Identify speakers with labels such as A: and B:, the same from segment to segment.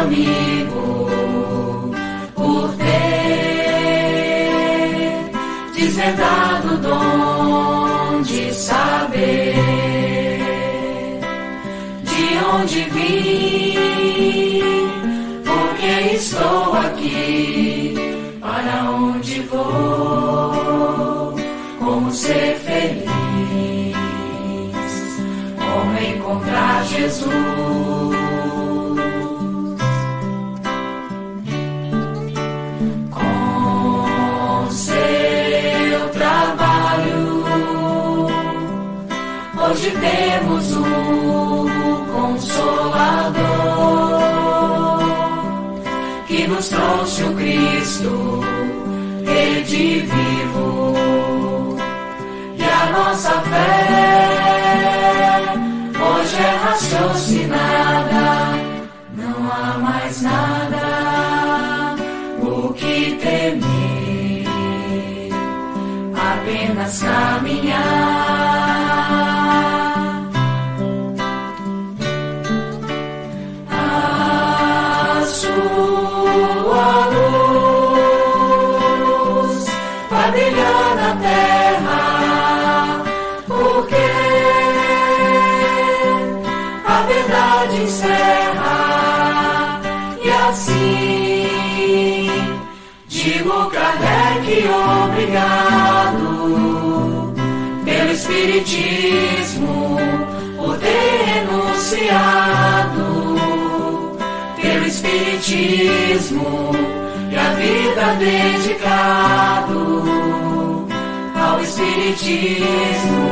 A: amigo, por ter desvendado o dom de saber de onde vim, porque estou aqui, para onde vou, como ser feliz, como encontrar Jesus. Com seu trabalho, hoje temos um Consolador que nos trouxe o Cristo, Rede vivo, e a nossa fé hoje é raciocinada. Não há mais nada o que temer, apenas caminhar. A sua luz vai brilhar na terra, porque a verdade encerra, e assim digo Kardec, obrigado pelo Espiritismo, por ter renunciado, pelo Espiritismo e a vida dedicado ao Espiritismo.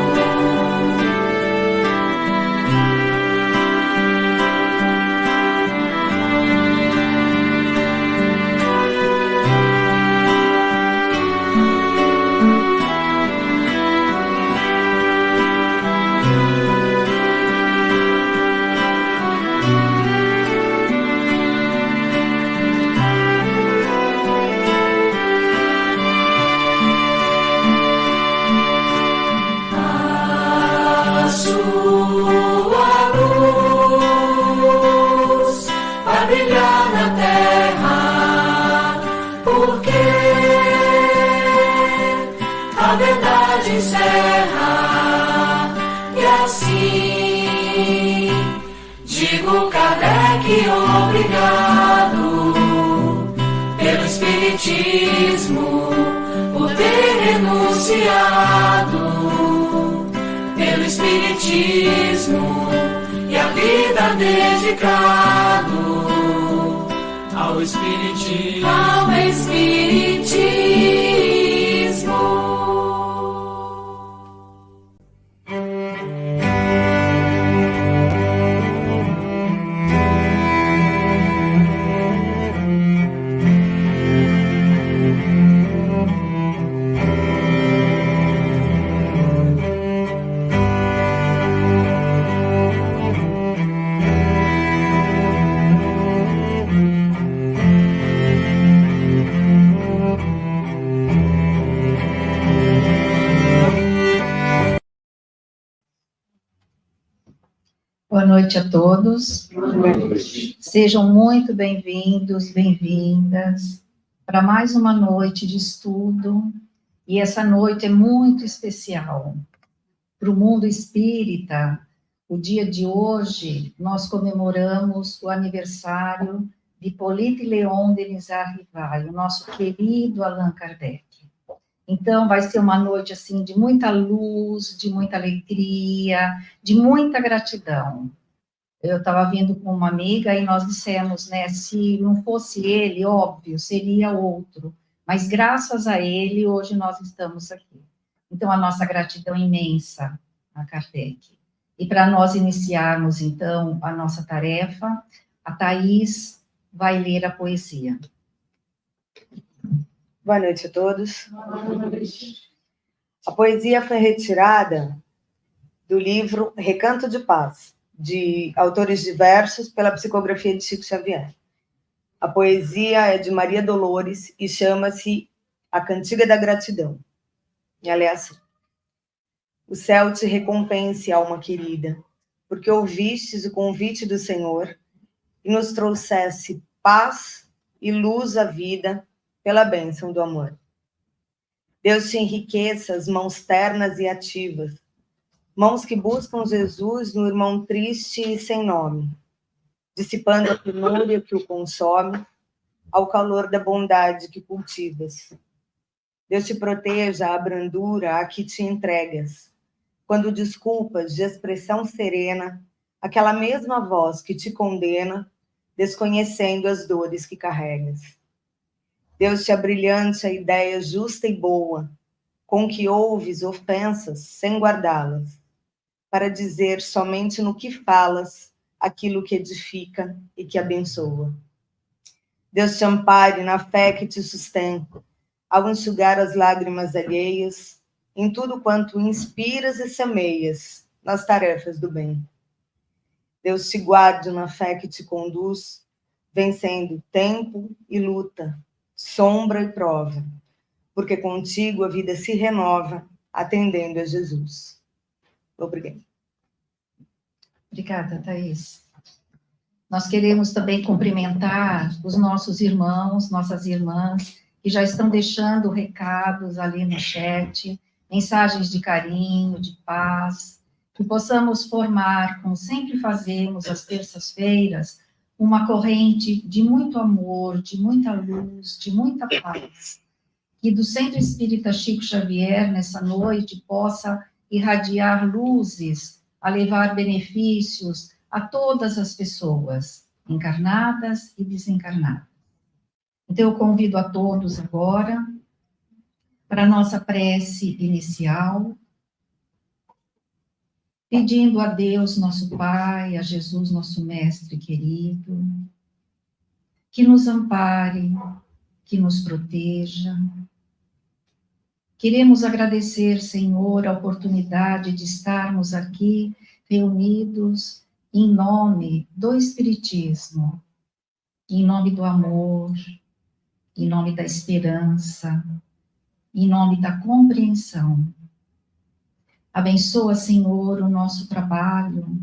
A: Encerra, e assim digo Kardec, obrigado pelo Espiritismo, por ter renunciado, pelo Espiritismo e a vida dedicado ao Espiritismo. Ao Espiritismo.
B: Boa noite a todos. Sejam muito bem-vindos, bem-vindas para mais uma noite de estudo. E essa noite é muito especial. Para o mundo espírita, o dia de hoje, nós comemoramos o aniversário de Hippolyte Léon Denisard Rivail, o nosso querido Allan Kardec. Então, vai ser uma noite, assim, de muita luz, de muita alegria, de muita gratidão. Eu estava vindo com uma amiga e nós dissemos, né, se não fosse ele, óbvio, seria outro. Mas, graças a ele, hoje nós estamos aqui. Então, a nossa gratidão imensa a Kardec. E para nós iniciarmos, então, a nossa tarefa, a Thaís vai ler a poesia.
C: Boa noite a todos. A poesia foi retirada do livro Recanto de Paz, de autores diversos, pela psicografia de Chico Xavier. A poesia é de Maria Dolores e chama-se A Cantiga da Gratidão. E ela é assim: o céu te recompense, alma querida, porque ouvistes o convite do Senhor e nos trouxesse paz e luz à vida pela bênção do amor. Deus te enriqueça as mãos ternas e ativas, mãos que buscam Jesus no irmão triste e sem nome, dissipando a penúria que o consome, ao calor da bondade que cultivas. Deus te proteja a brandura a que te entregas, quando desculpas de expressão serena, aquela mesma voz que te condena, desconhecendo as dores que carregas. Deus te abrilhante a ideia justa e boa, com que ouves ofensas sem guardá-las, para dizer somente no que falas aquilo que edifica e que abençoa. Deus te ampare na fé que te sustenta, ao enxugar as lágrimas alheias, em tudo quanto inspiras e semeias nas tarefas do bem. Deus te guarde na fé que te conduz, vencendo tempo e luta, sombra e prova, porque contigo a vida se renova, atendendo a Jesus. Obrigada.
B: Obrigada, Thaís. Nós queremos também cumprimentar os nossos irmãos, nossas irmãs, que já estão deixando recados ali no chat, mensagens de carinho, de paz, que possamos formar, como sempre fazemos às terças-feiras, uma corrente de muito amor, de muita luz, de muita paz, que do Centro Espírita Chico Xavier, nessa noite, possa irradiar luzes, a levar benefícios a todas as pessoas, encarnadas e desencarnadas. Então, eu convido a todos agora para a nossa prece inicial, pedindo a Deus, nosso Pai, a Jesus, nosso Mestre querido, que nos ampare, que nos proteja. Queremos agradecer, Senhor, a oportunidade de estarmos aqui reunidos em nome do Espiritismo, em nome do amor, em nome da esperança, em nome da compreensão. Abençoa, Senhor, o nosso trabalho,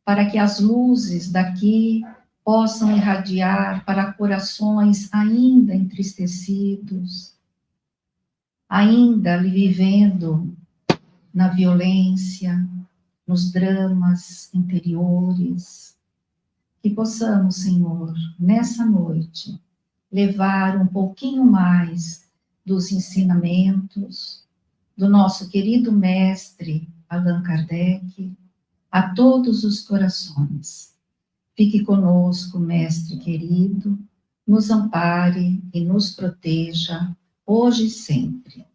B: para que as luzes daqui possam irradiar para corações ainda entristecidos, ainda vivendo na violência, nos dramas interiores, que possamos, Senhor, nessa noite, levar um pouquinho mais dos ensinamentos do nosso querido mestre Allan Kardec a todos os corações. Fique conosco, mestre querido, nos ampare e nos proteja, hoje e sempre.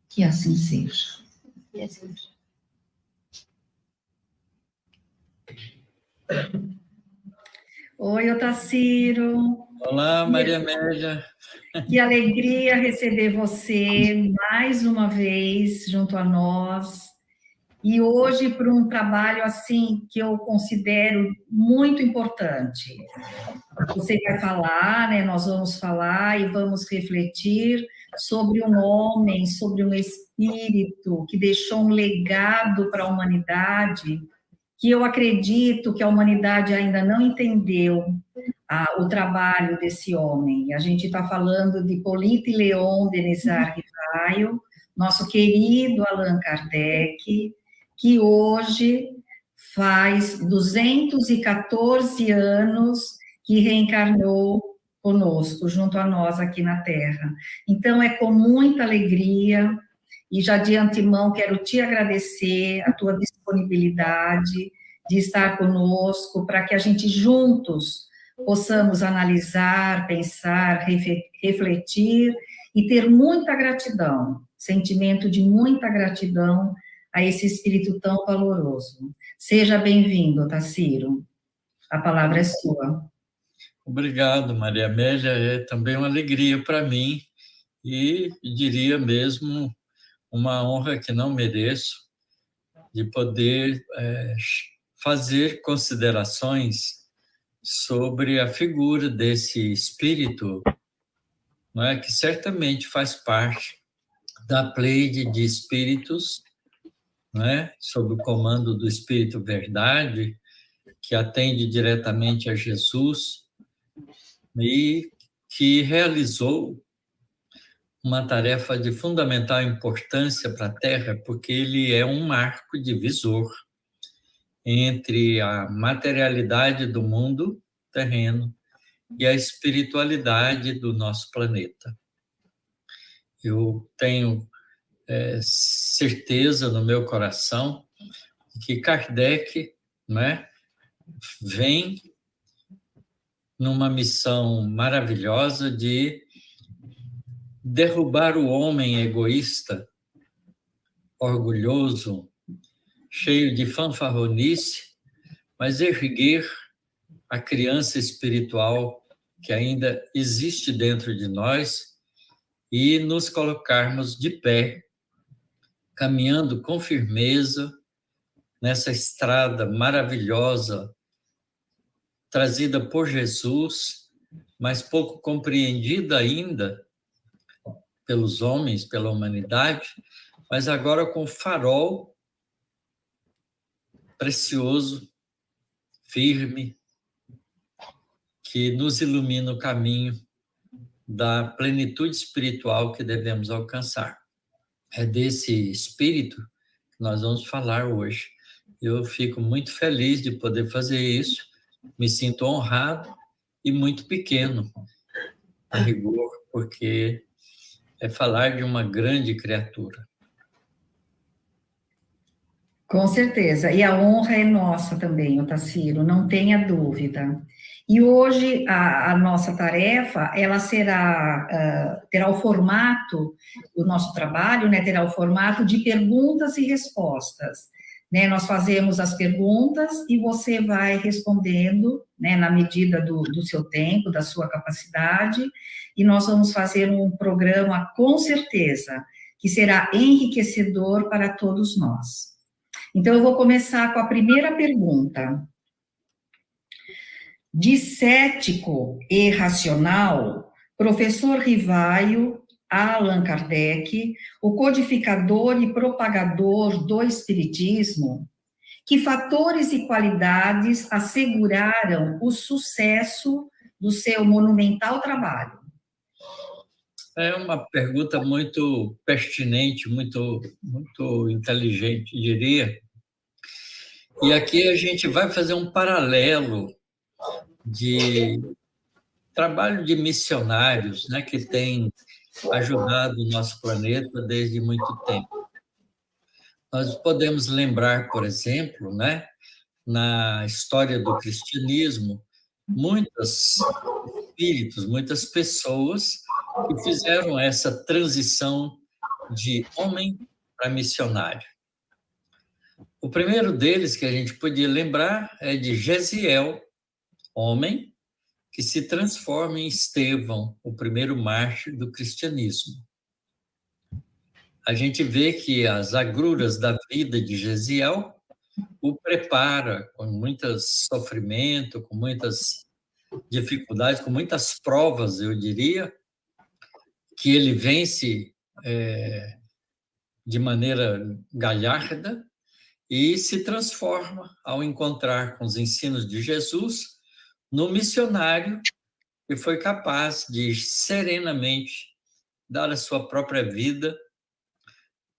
B: Que assim seja.
C: E assim.
D: Oi, Otacílio.
A: Olá, Maria Amélia.
D: Que alegria receber você mais uma vez junto a nós. E hoje para um trabalho assim que eu considero muito importante. Você vai falar, né? Nós vamos falar e vamos refletir sobre um homem, sobre um espírito que deixou um legado para a humanidade, que eu acredito que a humanidade ainda não entendeu o trabalho desse homem. A gente está falando de Hippolyte Léon Denis Rivail, nosso querido Allan Kardec, que hoje faz 214 anos que reencarnou conosco, junto a nós aqui na Terra. Então, é com muita alegria, e já de antemão quero te agradecer a tua disponibilidade de estar conosco, para que a gente juntos possamos analisar, pensar, refletir e ter muita gratidão, sentimento de muita gratidão a esse espírito tão valoroso. Seja bem-vindo, Otacílio. A palavra é sua.
A: Obrigado, Maria Amélia. É também uma alegria para mim e diria mesmo uma honra que não mereço de poder fazer considerações sobre a figura desse espírito, não é, que certamente faz parte da pleiade de espíritos, não é, sob o comando do Espírito Verdade, que atende diretamente a Jesus e que realizou uma tarefa de fundamental importância para a Terra, porque ele é um marco divisor entre a materialidade do mundo terreno e a espiritualidade do nosso planeta. Eu tenho certeza no meu coração que Kardec, né, vem numa missão maravilhosa de derrubar o homem egoísta, orgulhoso, cheio de fanfarronice, mas erguer a criança espiritual que ainda existe dentro de nós e nos colocarmos de pé, caminhando com firmeza nessa estrada maravilhosa trazida por Jesus, mas pouco compreendida ainda pelos homens, pela humanidade, mas agora com farol precioso, firme, que nos ilumina o caminho da plenitude espiritual que devemos alcançar. É desse espírito que nós vamos falar hoje. Eu fico muito feliz de poder fazer isso, me sinto honrado e muito pequeno, a rigor, porque é falar de uma grande criatura.
D: Com certeza, e a honra é nossa também, Otacílio, não tenha dúvida. E hoje a nossa tarefa, ela terá o formato, o nosso trabalho, né, terá o formato de perguntas e respostas. Né, nós fazemos as perguntas e você vai respondendo, né, na medida do seu tempo, da sua capacidade, e nós vamos fazer um programa, com certeza, que será enriquecedor para todos nós. Então, eu vou começar com a primeira pergunta. De cético e racional, professor Rivaio, Allan Kardec, o codificador e propagador do Espiritismo, que fatores e qualidades asseguraram o sucesso do seu monumental trabalho?
A: É uma pergunta muito pertinente, muito inteligente, diria. E aqui a gente vai fazer um paralelo de trabalho de missionários, né, que tem ajudado o nosso planeta desde muito tempo. Nós podemos lembrar, por exemplo, né, na história do cristianismo, muitos espíritos, muitas pessoas que fizeram essa transição de homem para missionário. O primeiro deles que a gente podia lembrar é de Gesiel, homem que se transforma em Estevão, o primeiro mártir do cristianismo. A gente vê que as agruras da vida de Gesiel o prepara com muito sofrimento, com muitas dificuldades, com muitas provas, eu diria, que ele vence de maneira galharda e se transforma ao encontrar com os ensinos de Jesus no missionário que foi capaz de serenamente dar a sua própria vida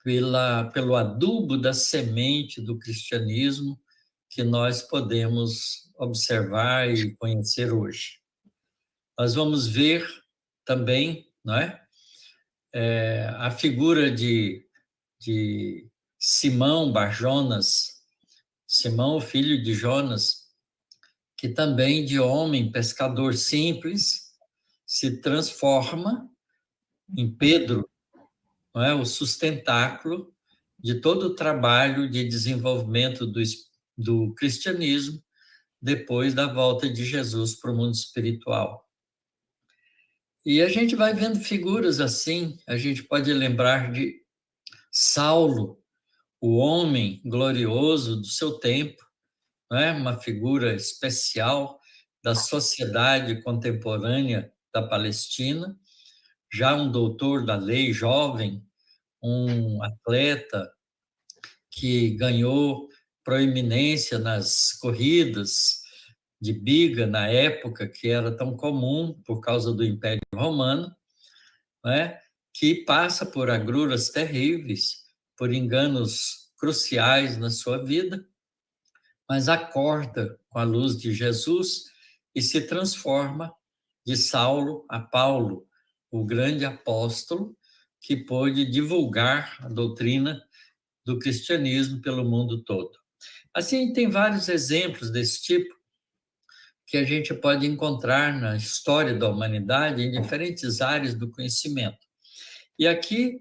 A: pelo adubo da semente do cristianismo que nós podemos observar e conhecer hoje. Nós vamos ver também, não é? A figura de Simão Bar-Jonas, Simão, filho de Jonas, que também de homem, pescador simples, se transforma em Pedro, não é? O sustentáculo de todo o trabalho de desenvolvimento do cristianismo depois da volta de Jesus para o mundo espiritual. E a gente vai vendo figuras assim, a gente pode lembrar de Saulo, o homem glorioso do seu tempo, não é? Uma figura especial da sociedade contemporânea da Palestina, já um doutor da lei jovem, um atleta que ganhou proeminência nas corridas de biga na época, que era tão comum por causa do Império Romano, né? Que passa por agruras terríveis, por enganos cruciais na sua vida, mas acorda com a luz de Jesus e se transforma de Saulo a Paulo, o grande apóstolo que pôde divulgar a doutrina do cristianismo pelo mundo todo. Assim, tem vários exemplos desse tipo que a gente pode encontrar na história da humanidade em diferentes áreas do conhecimento. E aqui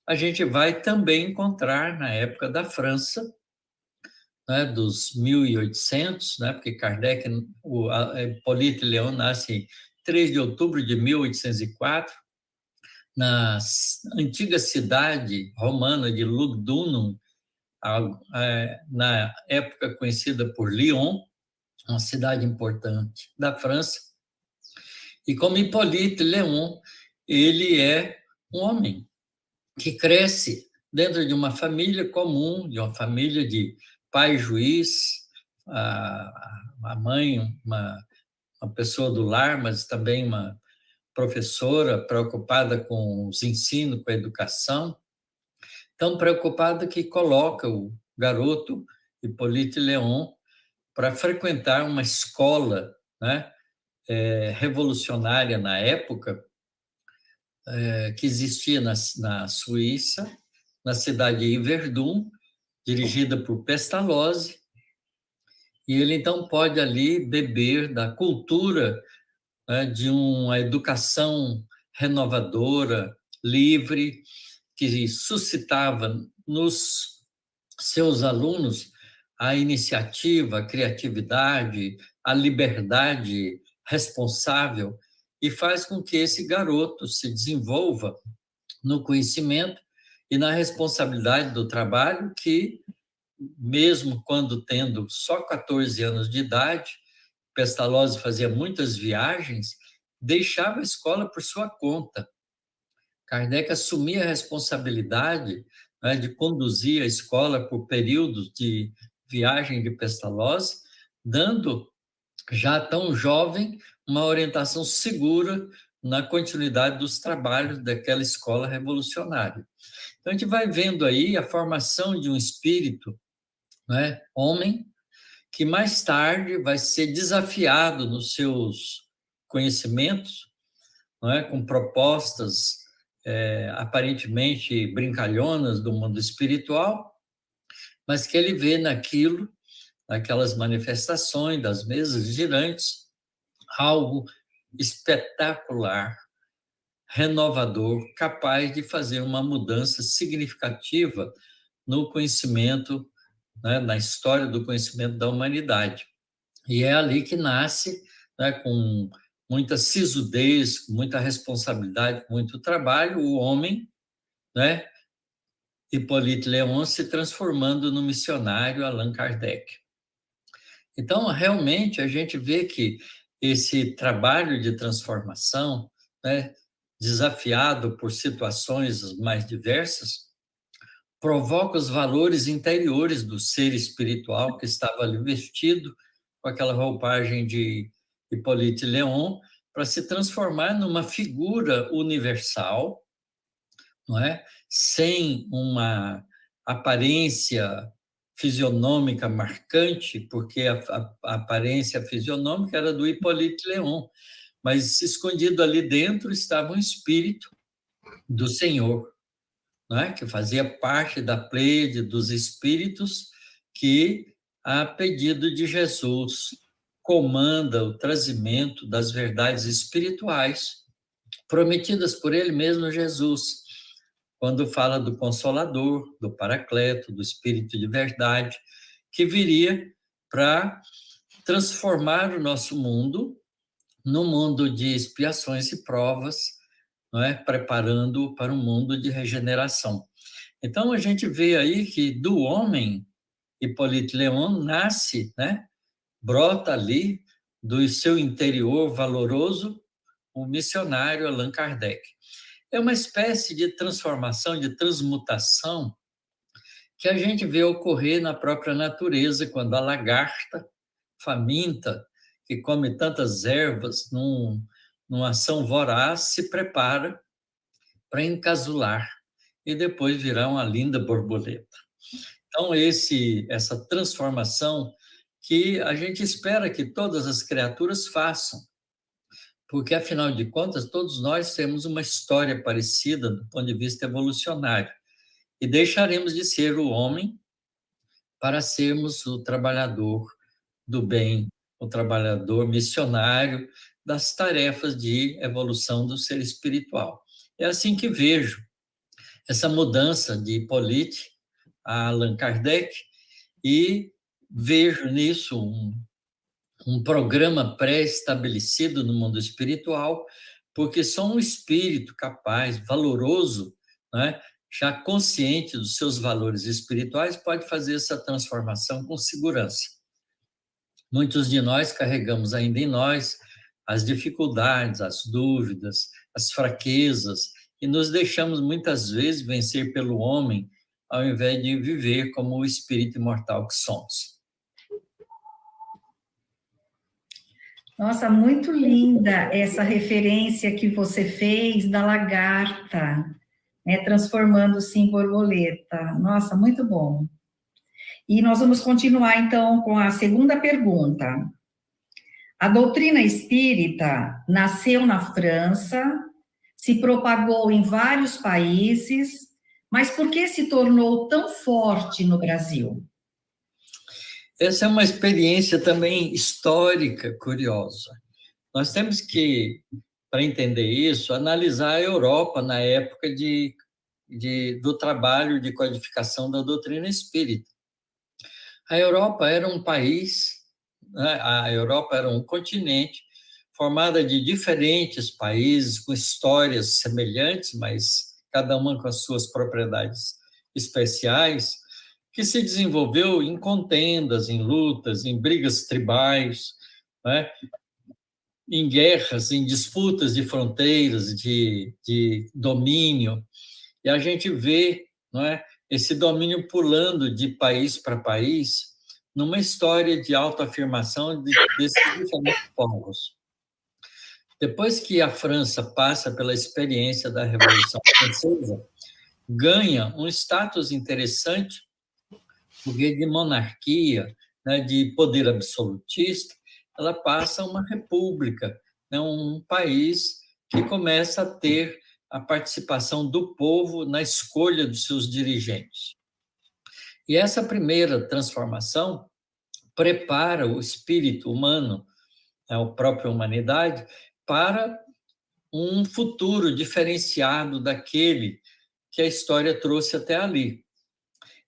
A: a gente vai também encontrar na época da França, né, dos 1800, né, porque Kardec, Hippolyte Léon nasce em 3 de outubro de 1804, na antiga cidade romana de Lugdunum, na época conhecida por Lyon, uma cidade importante da França. E como Hippolyte Léon, ele é um homem que cresce dentro de uma família comum, de uma família de pai juiz, a mãe uma pessoa do lar, mas também uma professora preocupada com os ensinos, com a educação, tão preocupada que coloca o garoto Hippolyte Léon para frequentar uma escola, né, revolucionária na época, que existia na Suíça, na cidade de Yverdun, dirigida por Pestalozzi, e ele então pode ali beber da cultura, né, de uma educação renovadora, livre, que suscitava nos seus alunos a iniciativa, a criatividade, a liberdade responsável, e faz com que esse garoto se desenvolva no conhecimento e na responsabilidade do trabalho que, mesmo quando tendo só 14 anos de idade, Pestalozzi fazia muitas viagens, deixava a escola por sua conta. Kardec assumia a responsabilidade, né, de conduzir a escola por períodos de viagem de Pestalozzi, dando, já tão jovem, uma orientação segura na continuidade dos trabalhos daquela escola revolucionária. Então, a gente vai vendo aí a formação de um espírito, né, homem, que mais tarde vai ser desafiado nos seus conhecimentos, não é, com propostas aparentemente brincalhonas do mundo espiritual, mas que ele vê naquelas manifestações das mesas girantes, algo espetacular, renovador, capaz de fazer uma mudança significativa no conhecimento, né, na história do conhecimento da humanidade. E é ali que nasce, né, com muita sisudez, com muita responsabilidade, com muito trabalho, o homem, né, Hippolyte Léon, se transformando no missionário Allan Kardec. Então, realmente, a gente vê que esse trabalho de transformação, né, desafiado por situações mais diversas, provoca os valores interiores do ser espiritual que estava ali vestido com aquela roupagem de Hippolyte Léon, para se transformar numa figura universal, não é? Sem uma aparência fisionômica marcante, porque a aparência fisionômica era do Hippolyte Léon, mas escondido ali dentro estava um espírito do Senhor, não é? Que fazia parte da pleiade dos espíritos que, a pedido de Jesus, comanda o trazimento das verdades espirituais prometidas por ele mesmo, Jesus, quando fala do Consolador, do Paracleto, do Espírito de Verdade, que viria para transformar o nosso mundo num mundo de expiações e provas, não é? Preparando-o para um mundo de regeneração. Então, a gente vê aí que do homem, Hippolyte Léon nasce, né? Brota ali do seu interior valoroso o missionário Allan Kardec. É uma espécie de transformação, de transmutação que a gente vê ocorrer na própria natureza, quando a lagarta faminta, que come tantas ervas numa ação voraz, se prepara para encasular e depois virar uma linda borboleta. Então, essa transformação que a gente espera que todas as criaturas façam, porque, afinal de contas, todos nós temos uma história parecida do ponto de vista evolucionário, e deixaremos de ser o homem para sermos o trabalhador do bem, o trabalhador missionário das tarefas de evolução do ser espiritual. É assim que vejo essa mudança de Hippolyte a Allan Kardec, e vejo nisso um programa pré-estabelecido no mundo espiritual, porque só um espírito capaz, valoroso, né, já consciente dos seus valores espirituais, pode fazer essa transformação com segurança. Muitos de nós carregamos ainda em nós as dificuldades, as dúvidas, as fraquezas, e nos deixamos muitas vezes vencer pelo homem, ao invés de viver como o espírito imortal que somos.
D: Nossa, muito linda essa referência que você fez da lagarta, né, transformando-se em borboleta. Nossa, muito bom. E nós vamos continuar, então, com a segunda pergunta. A doutrina espírita nasceu na França, se propagou em vários países, mas por que se tornou tão forte no Brasil?
A: Essa é uma experiência também histórica curiosa. Nós temos que, para entender isso, analisar a Europa na época do trabalho de codificação da doutrina espírita. A Europa era um país, né? A Europa era um continente formada de diferentes países com histórias semelhantes, mas cada uma com as suas propriedades especiais, que se desenvolveu em contendas, em lutas, em brigas tribais, né? Em guerras, em disputas de fronteiras, de domínio. E a gente vê, não é, esse domínio pulando de país para país numa história de autoafirmação desses diferentes povos. Depois que a França passa pela experiência da Revolução Francesa, ganha um status interessante, porque de monarquia, né, de poder absolutista, ela passa a uma república, né, um país que começa a ter a participação do povo na escolha dos seus dirigentes. E essa primeira transformação prepara o espírito humano, a própria humanidade, para um futuro diferenciado daquele que a história trouxe até ali.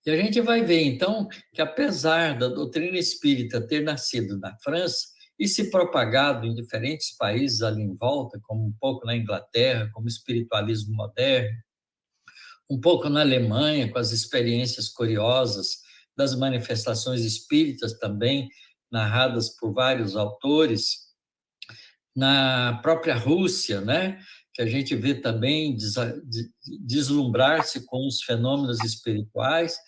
A: E a gente vai ver, então, que apesar da doutrina espírita ter nascido na França e se propagado em diferentes países ali em volta, como um pouco na Inglaterra, como espiritualismo moderno, um pouco na Alemanha, com as experiências curiosas das manifestações espíritas também, narradas por vários autores, na própria Rússia, né, que a gente vê também deslumbrar-se com os fenômenos espirituais,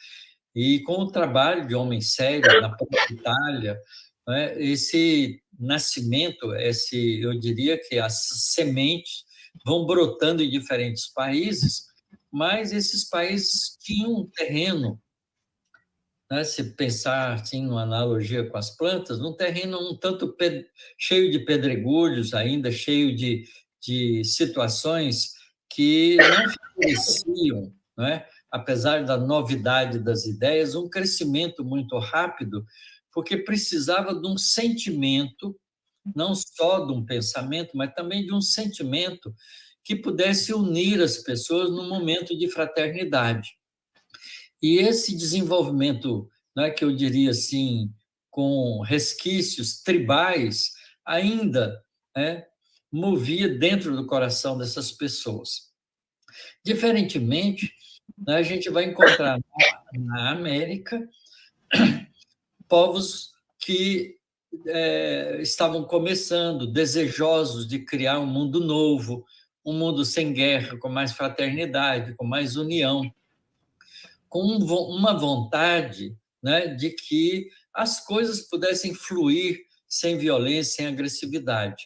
A: e com o trabalho de homem sério na própria Itália, né, esse nascimento, eu diria que as sementes vão brotando em diferentes países, mas esses países tinham um terreno, né, se pensar assim, numa analogia com as plantas, um terreno um tanto cheio de pedregulhos ainda, cheio de situações que não favoreciam, né, apesar da novidade das ideias, um crescimento muito rápido, porque precisava de um sentimento, não só de um pensamento, mas também de um sentimento que pudesse unir as pessoas num momento de fraternidade. E esse desenvolvimento, né, que eu diria assim, com resquícios tribais, ainda, né, movia dentro do coração dessas pessoas. Diferentemente, né, a gente vai encontrar na América povos que estavam começando, desejosos de criar um mundo novo, um mundo sem guerra, com mais fraternidade, com mais união, com uma vontade, né, de que as coisas pudessem fluir sem violência, sem agressividade.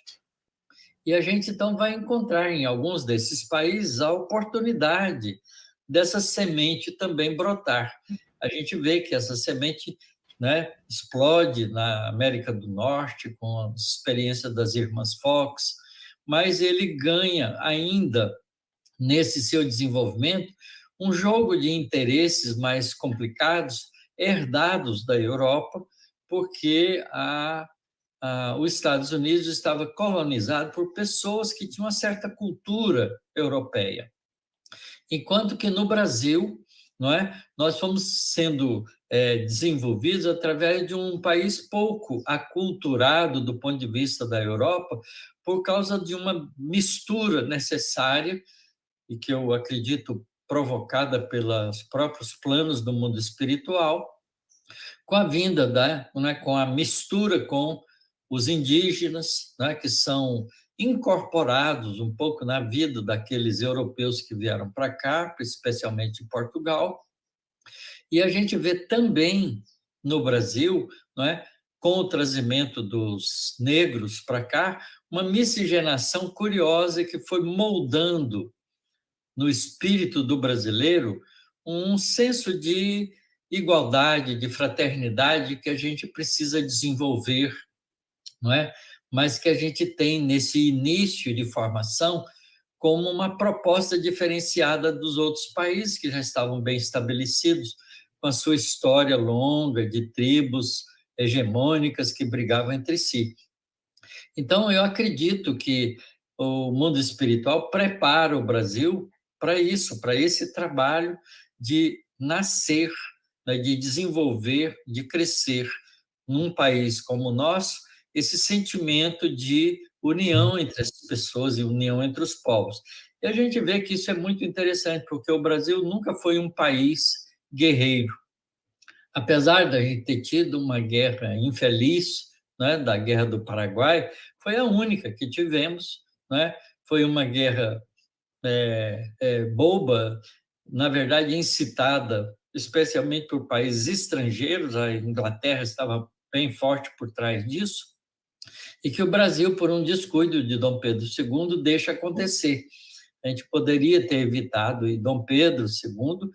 A: E a gente, então, vai encontrar em alguns desses países a oportunidade dessa semente também brotar. A gente vê que essa semente, né, explode na América do Norte, com a experiência das irmãs Fox, mas ele ganha ainda, nesse seu desenvolvimento, um jogo de interesses mais complicados, herdados da Europa, porque os Estados Unidos estava colonizado por pessoas que tinham uma certa cultura europeia. Enquanto que no Brasil, não é, nós fomos sendo desenvolvidos através de um país pouco aculturado do ponto de vista da Europa, por causa de uma mistura necessária, e que eu acredito provocada pelos próprios planos do mundo espiritual, com a vinda com a mistura com os indígenas, né, que são incorporados um pouco na vida daqueles europeus que vieram para cá, especialmente em Portugal. E a gente vê também no Brasil, não é, com o trazimento dos negros para cá, uma miscigenação curiosa que foi moldando no espírito do brasileiro um senso de igualdade, de fraternidade que a gente precisa desenvolver, não é? Mas que a gente tem nesse início de formação como uma proposta diferenciada dos outros países que já estavam bem estabelecidos, com a sua história longa de tribos hegemônicas que brigavam entre si. Então, eu acredito que o mundo espiritual prepara o Brasil para isso, para esse trabalho de nascer, né, de desenvolver, de crescer num país como o nosso, esse sentimento de união entre as pessoas e união entre os povos. E a gente vê que isso é muito interessante, porque o Brasil nunca foi um país guerreiro. Apesar da gente ter tido uma guerra infeliz, né, da Guerra do Paraguai, foi a única que tivemos, né? Foi uma guerra boba, na verdade incitada especialmente por países estrangeiros, a Inglaterra estava bem forte por trás disso, e que o Brasil, por um descuido de Dom Pedro II, deixa acontecer. A gente poderia ter evitado, e Dom Pedro II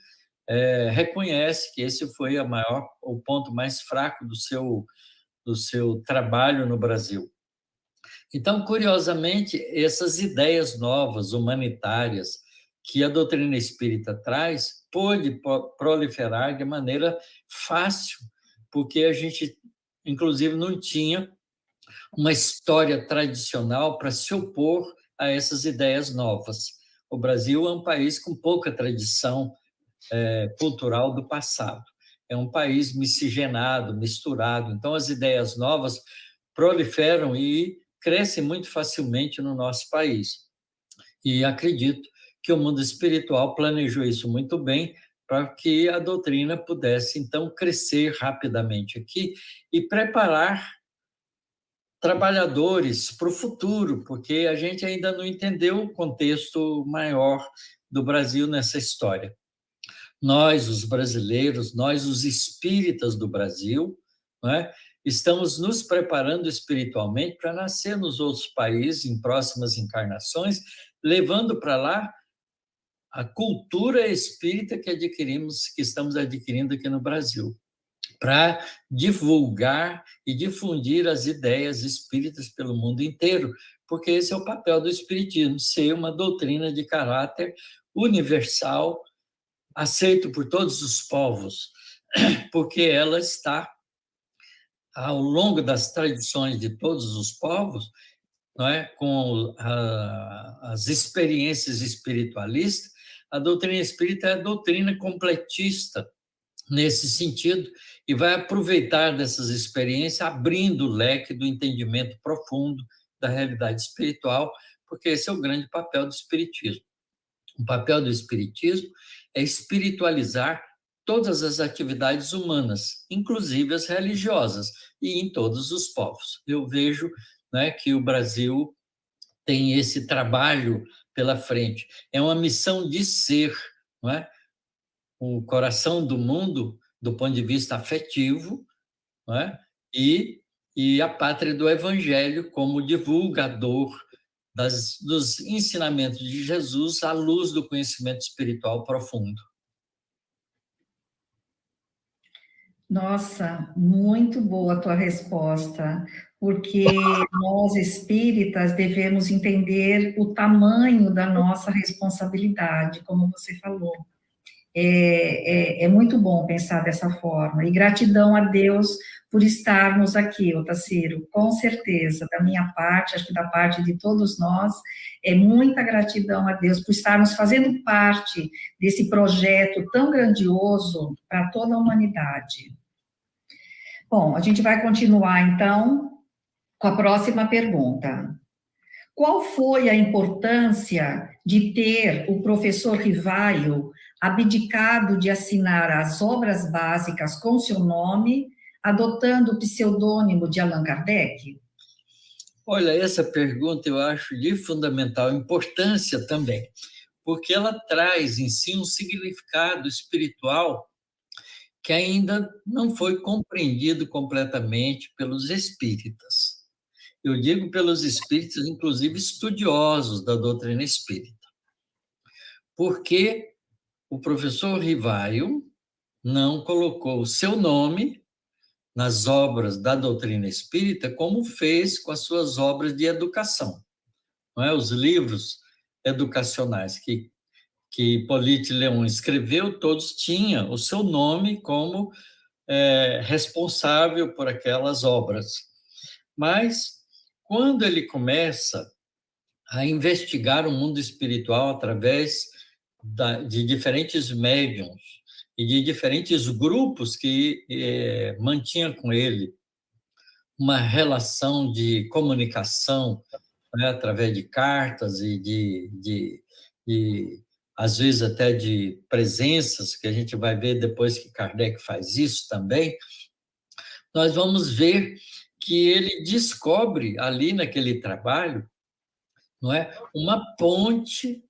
A: reconhece que esse foi o ponto mais fraco do seu trabalho no Brasil. Então, curiosamente, essas ideias novas, humanitárias, que a doutrina espírita traz, pôde proliferar de maneira fácil, porque a gente, inclusive, não tinha uma história tradicional para se opor a essas ideias novas. O Brasil é um país com pouca tradição cultural do passado. É um país miscigenado, misturado. Então, as ideias novas proliferam e crescem muito facilmente no nosso país. E acredito que o mundo espiritual planejou isso muito bem para que a doutrina pudesse, então, crescer rapidamente aqui e preparar trabalhadores para o futuro, porque a gente ainda não entendeu o contexto maior do Brasil nessa história. Nós, os brasileiros, nós, os espíritas do Brasil, não é? Estamos nos preparando espiritualmente para nascer nos outros países, em próximas encarnações, levando para lá a cultura espírita que estamos adquirindo aqui no Brasil, para divulgar e difundir as ideias espíritas pelo mundo inteiro, porque esse é o papel do espiritismo, ser uma doutrina de caráter universal, aceito por todos os povos, porque ela está ao longo das tradições de todos os povos, não é? Com as experiências espiritualistas, a doutrina espírita é a doutrina completista nesse sentido e vai aproveitar dessas experiências, abrindo o leque do entendimento profundo da realidade espiritual, porque esse é o grande papel do espiritismo. O papel do espiritismo é espiritualizar todas as atividades humanas, inclusive as religiosas, e em todos os povos. Eu vejo, né, que o Brasil tem esse trabalho pela frente. É uma missão de ser, não é? O coração do mundo, do ponto de vista afetivo, não é? E e a pátria do Evangelho como divulgador dos ensinamentos de Jesus à luz do conhecimento espiritual profundo.
D: Nossa, muito boa a tua resposta, porque nós espíritas devemos entender o tamanho da nossa responsabilidade, como você falou. É muito bom pensar dessa forma. E gratidão a Deus por estarmos aqui, Otacílio. Com certeza, da minha parte, acho que da parte de todos nós, é muita gratidão a Deus por estarmos fazendo parte desse projeto tão grandioso para toda a humanidade. Bom, a gente vai continuar, então, com a próxima pergunta. Qual foi a importância de ter o professor Rivaio abdicado de assinar as obras básicas com seu nome, adotando o pseudônimo de Allan Kardec?
A: Olha, essa pergunta eu acho de fundamental importância também, porque ela traz em si um significado espiritual que ainda não foi compreendido completamente pelos espíritas. Eu digo pelos espíritas, inclusive estudiosos da doutrina espírita. Porque o professor Rivaio não colocou o seu nome nas obras da doutrina espírita, como fez com as suas obras de educação. Não é? Os livros educacionais que Hippolyte Léon escreveu, todos tinham o seu nome como responsável por aquelas obras. Mas, quando ele começa a investigar o mundo espiritual através de diferentes médiuns e de diferentes grupos que mantinham com ele uma relação de comunicação, né, através de cartas e às vezes até de presenças, que a gente vai ver depois que Kardec faz isso também, nós vamos ver que ele descobre ali naquele trabalho, não é, uma ponte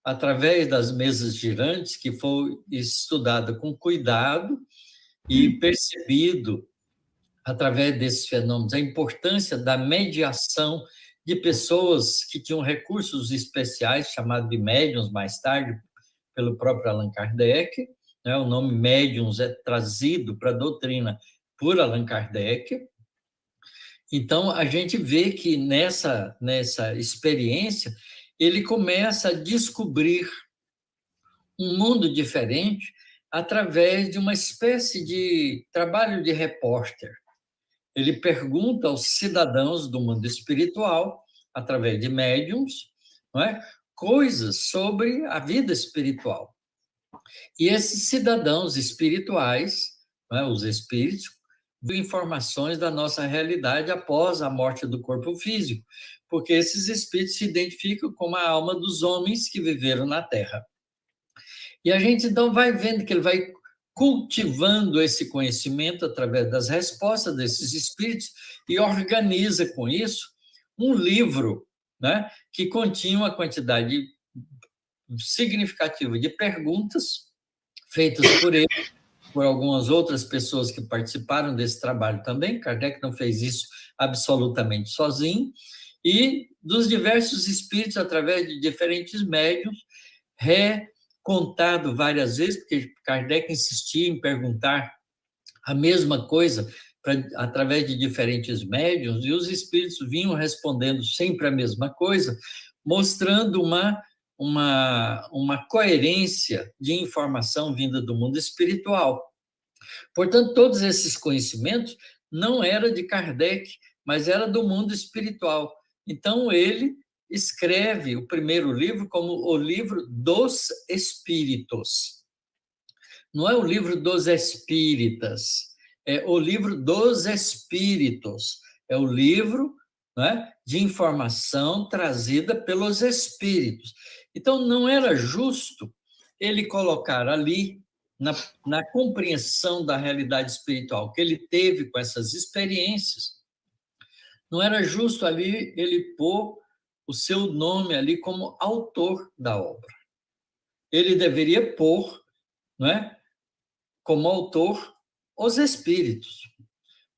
A: através das mesas girantes que foi estudada com cuidado e percebido através desses fenômenos a importância da mediação de pessoas que tinham recursos especiais, chamados de médiuns mais tarde pelo próprio Allan Kardec, né? O nome médiuns é trazido para a doutrina por Allan Kardec. Então, a gente vê que nessa experiência, ele começa a descobrir um mundo diferente através de uma espécie de trabalho de repórter. Ele pergunta aos cidadãos do mundo espiritual, através de médiums, não é? Coisas sobre a vida espiritual. E esses cidadãos espirituais, não é? Os espíritos, dão informações da nossa realidade após a morte do corpo físico, porque esses espíritos se identificam como a alma dos homens que viveram na Terra. E a gente então vai vendo que ele vai cultivando esse conhecimento através das respostas desses espíritos e organiza com isso um livro, né, que continha uma quantidade significativa de perguntas feitas por ele, por algumas outras pessoas que participaram desse trabalho também. Kardec não fez isso absolutamente sozinho, e dos diversos espíritos, através de diferentes médiuns, contado várias vezes, porque Kardec insistia em perguntar a mesma coisa através de diferentes médiuns, e os espíritos vinham respondendo sempre a mesma coisa, mostrando uma coerência de informação vinda do mundo espiritual. Portanto, todos esses conhecimentos não eram de Kardec, mas era do mundo espiritual. Então, ele escreve o primeiro livro como o livro dos espíritos. Não é o livro dos espíritas, é o livro dos espíritos. É o livro, né, de informação trazida pelos espíritos. Então, não era justo ele colocar ali, na compreensão da realidade espiritual que ele teve com essas experiências, não era justo ali ele pôr o seu nome ali como autor da obra. Ele deveria pôr, não é, como autor os espíritos.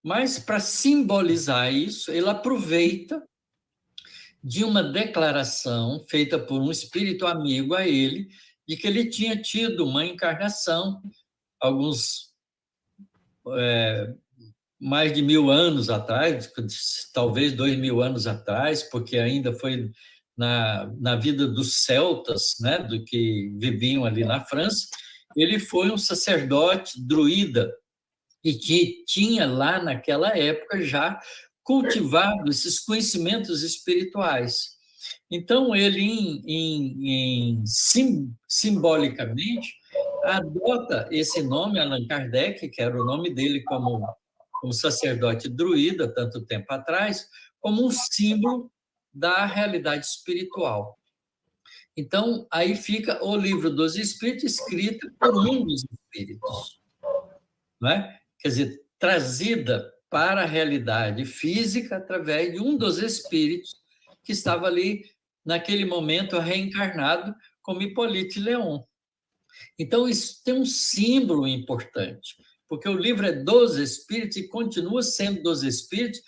A: Mas, para simbolizar isso, ele aproveita de uma declaração feita por um espírito amigo a ele, de que ele tinha tido uma encarnação, mais de 1000 anos atrás, talvez 2000 anos atrás, porque ainda foi na vida dos celtas, né, do que viviam ali na França. Ele foi um sacerdote druida e que tinha lá naquela época já cultivado esses conhecimentos espirituais. Então, ele, simbolicamente, adota esse nome, Allan Kardec, que era o nome dele como sacerdote druida, tanto tempo atrás, como um símbolo da realidade espiritual. Então, aí fica o Livro dos Espíritos, escrito por um dos espíritos, não é? Quer dizer, trazida para a realidade física através de um dos espíritos que estava ali, naquele momento, reencarnado como Hippolyte Léon. Então, isso tem um símbolo importante, porque o livro é dos espíritos e continua sendo dos espíritos,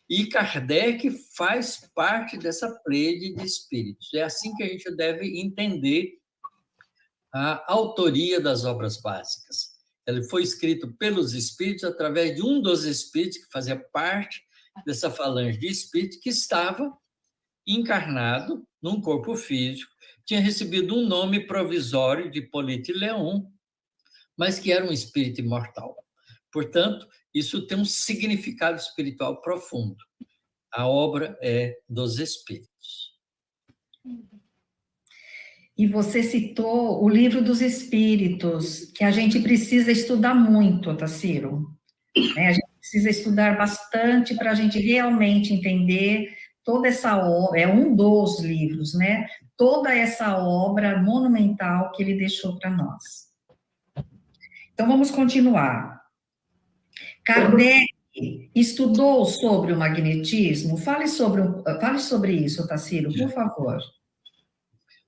A: e Kardec faz parte dessa pleiade de espíritos. É assim que a gente deve entender a autoria das obras básicas. Ele foi escrito pelos espíritos através de um dos espíritos que fazia parte dessa falange de espíritos que estava encarnado num corpo físico, tinha recebido um nome provisório de Hippolyte Léon, mas que era um espírito imortal. Portanto, isso tem um significado espiritual profundo. A obra é dos espíritos.
D: E você citou o Livro dos Espíritos, que a gente precisa estudar muito, Tassiro. A gente precisa estudar bastante para a gente realmente entender toda essa obra, é um dos livros, né? Toda essa obra monumental que ele deixou para nós. Então, vamos continuar. Kardec estudou sobre o magnetismo? Fale sobre isso, Tassiro, por favor.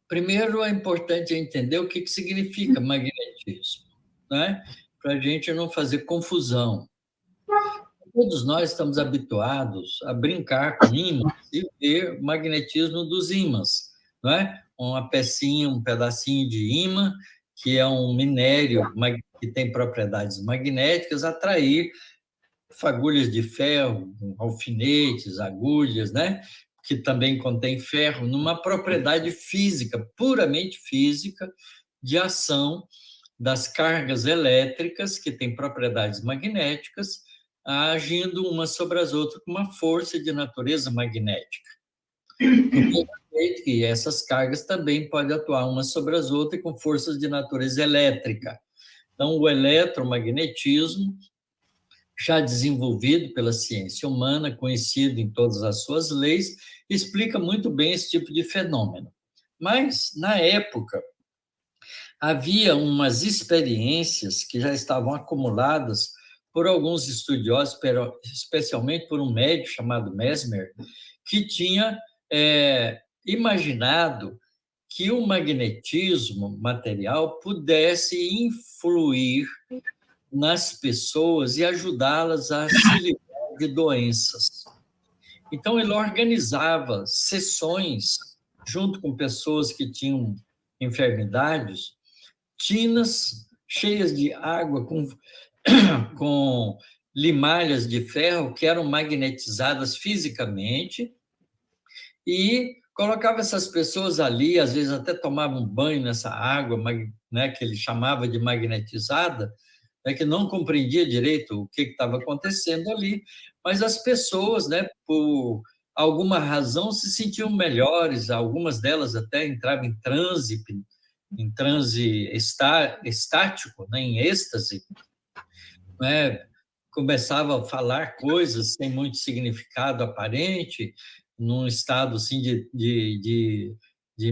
A: Primeiro, é importante entender o que significa magnetismo, né? Para a gente não fazer confusão. Todos nós estamos habituados a brincar com ímãs e ver o magnetismo dos ímãs, não é? Uma pecinha, um pedacinho de ímã, que é um minério que tem propriedades magnéticas, atrair fagulhas de ferro, alfinetes, agulhas, né? Que também contém ferro, numa propriedade física, puramente física, de ação das cargas elétricas, que têm propriedades magnéticas, agindo umas sobre as outras com uma força de natureza magnética. Do mesmo jeito que essas cargas também podem atuar umas sobre as outras com forças de natureza elétrica. Então, o eletromagnetismo, já desenvolvido pela ciência humana, conhecido em todas as suas leis, explica muito bem esse tipo de fenômeno. Mas, na época, havia umas experiências que já estavam acumuladas por alguns estudiosos, especialmente por um médico chamado Mesmer, que tinha imaginado que o magnetismo material pudesse influir nas pessoas e ajudá-las a se livrar de doenças. Então, ele organizava sessões junto com pessoas que tinham enfermidades, tinas cheias de água com limalhas de ferro que eram magnetizadas fisicamente, e colocava essas pessoas ali, às vezes até tomavam banho nessa água, né, que ele chamava de magnetizada, que não compreendia direito o que estava acontecendo ali, mas as pessoas, né, por alguma razão, se sentiam melhores, algumas delas até entravam em transe estático, né, em êxtase, né, começavam a falar coisas sem muito significado aparente, num estado assim, de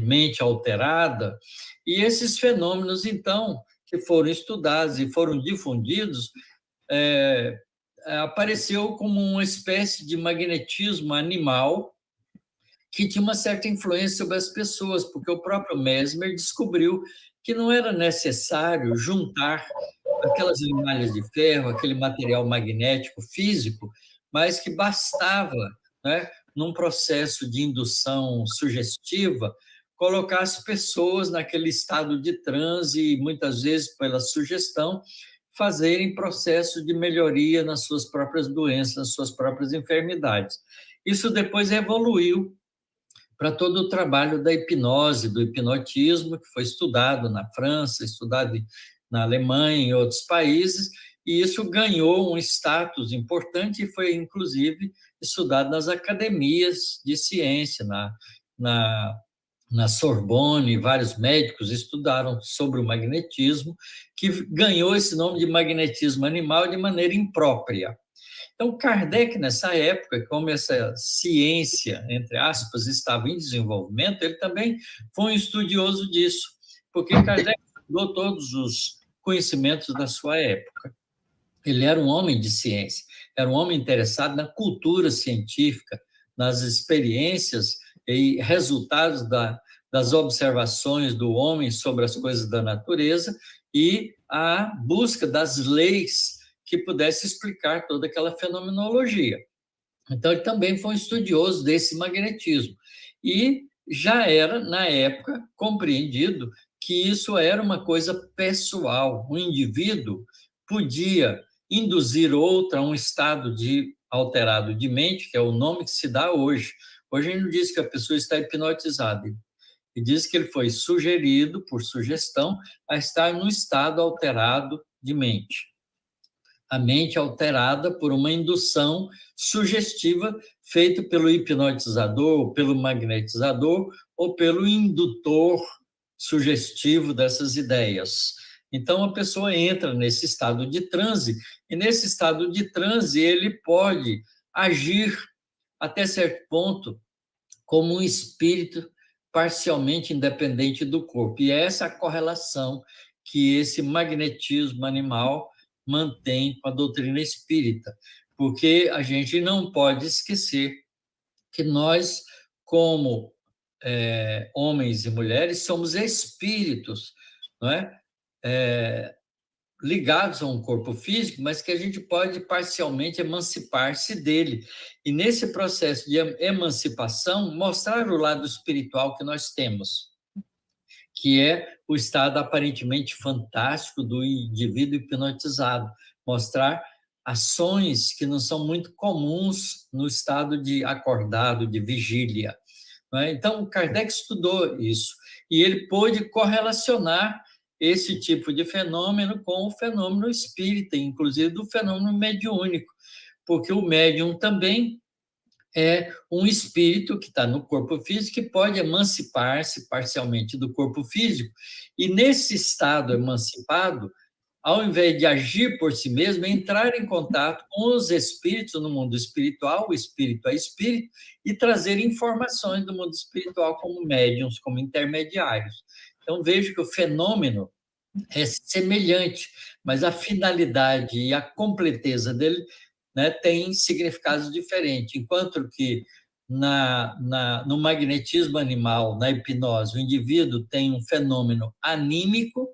A: mente alterada, e esses fenômenos, então, que foram estudados e foram difundidos, apareceu como uma espécie de magnetismo animal que tinha uma certa influência sobre as pessoas, porque o próprio Mesmer descobriu que não era necessário juntar aquelas malhas de ferro, aquele material magnético físico, mas que bastava, né, num processo de indução sugestiva, colocar as pessoas naquele estado de transe e, muitas vezes, pela sugestão, fazerem processo de melhoria nas suas próprias doenças, nas suas próprias enfermidades. Isso depois evoluiu para todo o trabalho da hipnose, do hipnotismo, que foi estudado na França, estudado na Alemanha, em outros países, e isso ganhou um status importante e foi, inclusive, estudado nas academias de ciência, na Sorbonne, vários médicos estudaram sobre o magnetismo, que ganhou esse nome de magnetismo animal de maneira imprópria. Então, Kardec, nessa época, como essa ciência, entre aspas, estava em desenvolvimento, ele também foi um estudioso disso, porque Kardec estudou todos os conhecimentos da sua época. Ele era um homem de ciência, era um homem interessado na cultura científica, nas experiências e resultados das observações do homem sobre as coisas da natureza e a busca das leis que pudesse explicar toda aquela fenomenologia. Então, ele também foi um estudioso desse magnetismo. E já era, na época, compreendido que isso era uma coisa pessoal. O indivíduo podia induzir outro a um estado alterado de mente, que é o nome que se dá hoje. Hoje a gente não diz que a pessoa está hipnotizada, e diz que ele foi sugerido, por sugestão, a estar num estado alterado de mente. A mente alterada por uma indução sugestiva feita pelo hipnotizador, pelo magnetizador ou pelo indutor sugestivo dessas ideias. Então, a pessoa entra nesse estado de transe, e nesse estado de transe ele pode agir até certo ponto como um espírito parcialmente independente do corpo. E é essa a correlação que esse magnetismo animal mantém com a doutrina espírita, porque a gente não pode esquecer que nós, como homens e mulheres, somos espíritos, não é? Ligados a um corpo físico, mas que a gente pode parcialmente emancipar-se dele. E nesse processo de emancipação, mostrar o lado espiritual que nós temos, que é o estado aparentemente fantástico do indivíduo hipnotizado, mostrar ações que não são muito comuns no estado de acordado, de vigília. Não é? Então, Kardec estudou isso, e ele pôde correlacionar esse tipo de fenômeno com o fenômeno espírita, inclusive do fenômeno mediúnico, porque o médium também é um espírito que está no corpo físico, que pode emancipar-se parcialmente do corpo físico, e nesse estado emancipado, ao invés de agir por si mesmo, é entrar em contato com os espíritos no mundo espiritual, o espírito a espírito, e trazer informações do mundo espiritual como médiuns, como intermediários. Então, vejo que o fenômeno é semelhante, mas a finalidade e a completeza dele, né, tem significados diferentes. Enquanto que no magnetismo animal, na hipnose, o indivíduo tem um fenômeno anímico,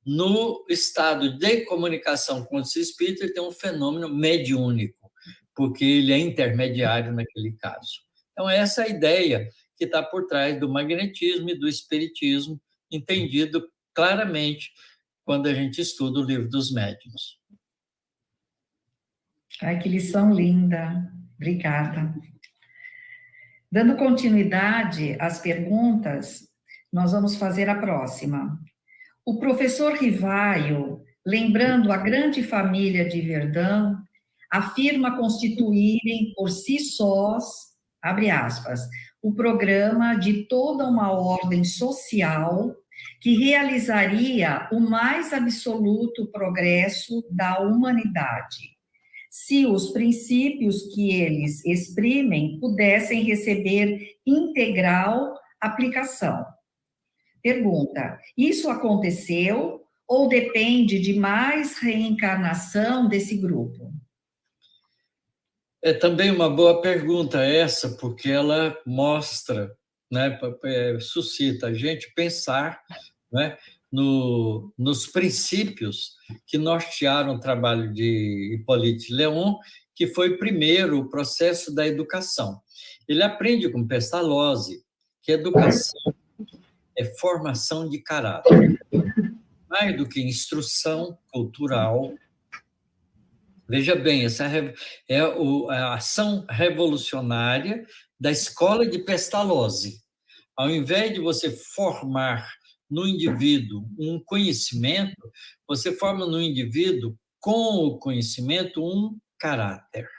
A: no estado de comunicação com esse espírito, ele tem um fenômeno mediúnico, porque ele é intermediário naquele caso. Então, essa é a ideia que está por trás do magnetismo e do espiritismo, entendido claramente quando a gente estuda o Livro dos Médiuns.
D: Ai, que lição linda. Obrigada. Dando continuidade às perguntas, nós vamos fazer a próxima. O professor Rivaio, lembrando a grande família de Verdun, afirma constituírem por si sós, abre aspas, o programa de toda uma ordem social que realizaria o mais absoluto progresso da humanidade, se os princípios que eles exprimem pudessem receber integral aplicação. Pergunta: isso aconteceu ou depende de mais reencarnação desse grupo?
A: É também uma boa pergunta essa, porque ela mostra, né, suscita a gente pensar, né, nos princípios que nortearam o trabalho de Hippolyte Léon, que foi primeiro o processo da educação. Ele aprende com Pestalozzi que educação é formação de caráter, mais do que instrução cultural. Veja bem, essa é a ação revolucionária da escola de Pestalozzi. Ao invés de você formar no indivíduo um conhecimento, você forma no indivíduo, com o conhecimento, um caráter.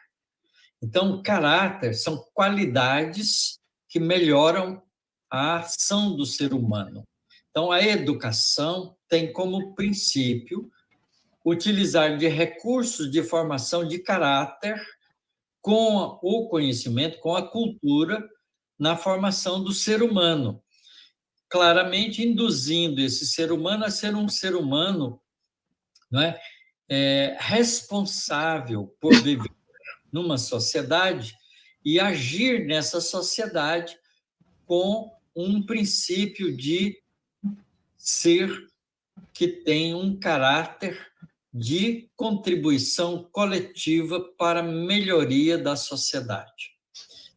A: Então, caráter são qualidades que melhoram a ação do ser humano. Então, a educação tem como princípio utilizar de recursos de formação de caráter com o conhecimento, com a cultura, na formação do ser humano, claramente induzindo esse ser humano a ser um ser humano, não é? Responsável por viver numa sociedade e agir nessa sociedade com um princípio de ser que tem um caráter de contribuição coletiva para a melhoria da sociedade.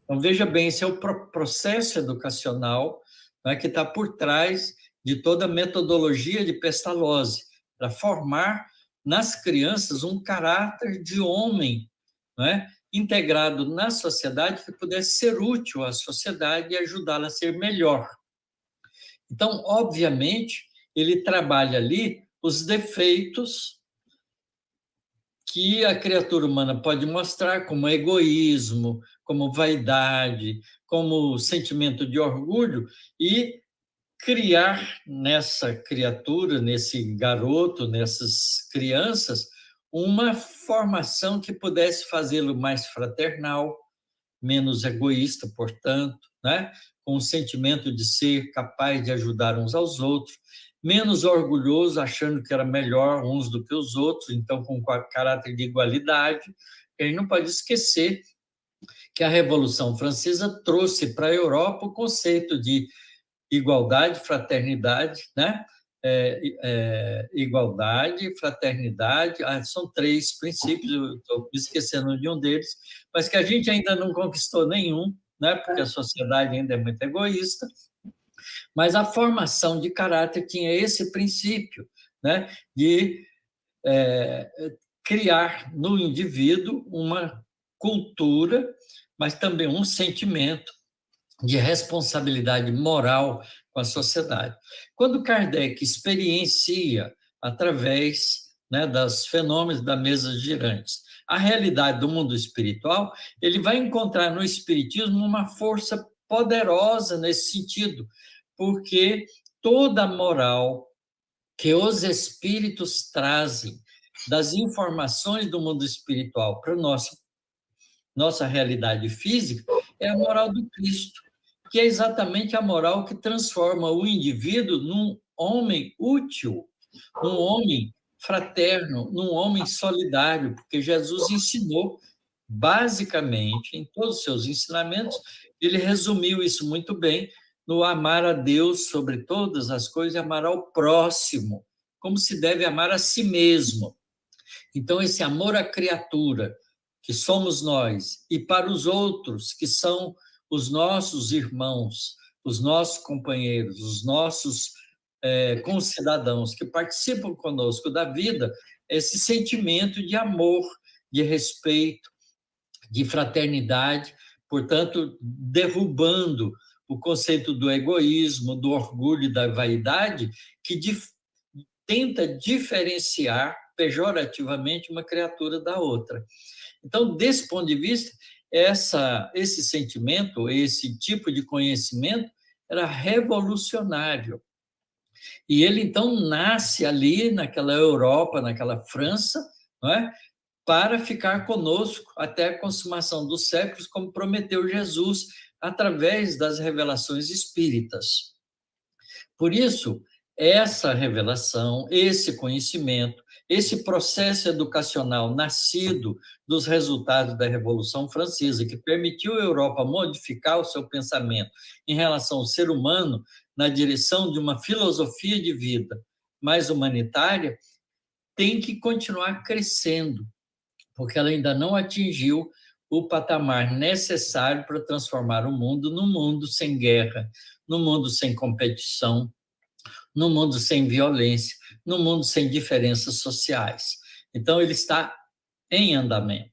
A: Então, veja bem, esse é o processo educacional, né, que está por trás de toda a metodologia de Pestalozzi, para formar nas crianças um caráter de homem, né, integrado na sociedade, que pudesse ser útil à sociedade e ajudá-la a ser melhor. Então, obviamente, ele trabalha ali os defeitos que a criatura humana pode mostrar, como egoísmo, como vaidade, como sentimento de orgulho, e criar nessa criatura, nesse garoto, nessas crianças, uma formação que pudesse fazê-lo mais fraternal, menos egoísta, portanto, né? Com o sentimento de ser capaz de ajudar uns aos outros, menos orgulhoso, achando que era melhor uns do que os outros, então com caráter de igualdade. A gente não pode esquecer que a Revolução Francesa trouxe para a Europa o conceito de igualdade, fraternidade, né? Igualdade, fraternidade, são 3 princípios, eu estou me esquecendo de um deles, mas que a gente ainda não conquistou nenhum, né? Porque a sociedade ainda é muito egoísta, mas a formação de caráter tinha esse princípio, né? De criar no indivíduo uma cultura, mas também um sentimento de responsabilidade moral com a sociedade. Quando Kardec experiencia, através, né, dos fenômenos da mesa girantes, a realidade do mundo espiritual, ele vai encontrar no espiritismo uma força poderosa nesse sentido, porque toda a moral que os espíritos trazem das informações do mundo espiritual para a nossa realidade física é a moral do Cristo, que é exatamente a moral que transforma o indivíduo num homem útil, num homem fraterno, num homem solidário, porque Jesus ensinou, basicamente, em todos os seus ensinamentos, ele resumiu isso muito bem no amar a Deus sobre todas as coisas e amar ao próximo, como se deve amar a si mesmo. Então, esse amor à criatura, que somos nós, e para os outros, que são os nossos irmãos, os nossos companheiros, os nossos concidadãos que participam conosco da vida, esse sentimento de amor, de respeito, de fraternidade, portanto, derrubando o conceito do egoísmo, do orgulho e da vaidade, que tenta diferenciar pejorativamente uma criatura da outra. Então, desse ponto de vista, esse sentimento, esse tipo de conhecimento era revolucionário. E ele, então, nasce ali naquela Europa, naquela França, não é? Para ficar conosco até a consumação dos séculos, como prometeu Jesus, através das revelações espíritas. Por isso, essa revelação, esse conhecimento, esse processo educacional nascido dos resultados da Revolução Francesa, que permitiu à Europa modificar o seu pensamento em relação ao ser humano na direção de uma filosofia de vida mais humanitária, tem que continuar crescendo, porque ela ainda não atingiu o patamar necessário para transformar o mundo num mundo sem guerra, num mundo sem competição, num mundo sem violência, num mundo sem diferenças sociais. Então, ele está em andamento.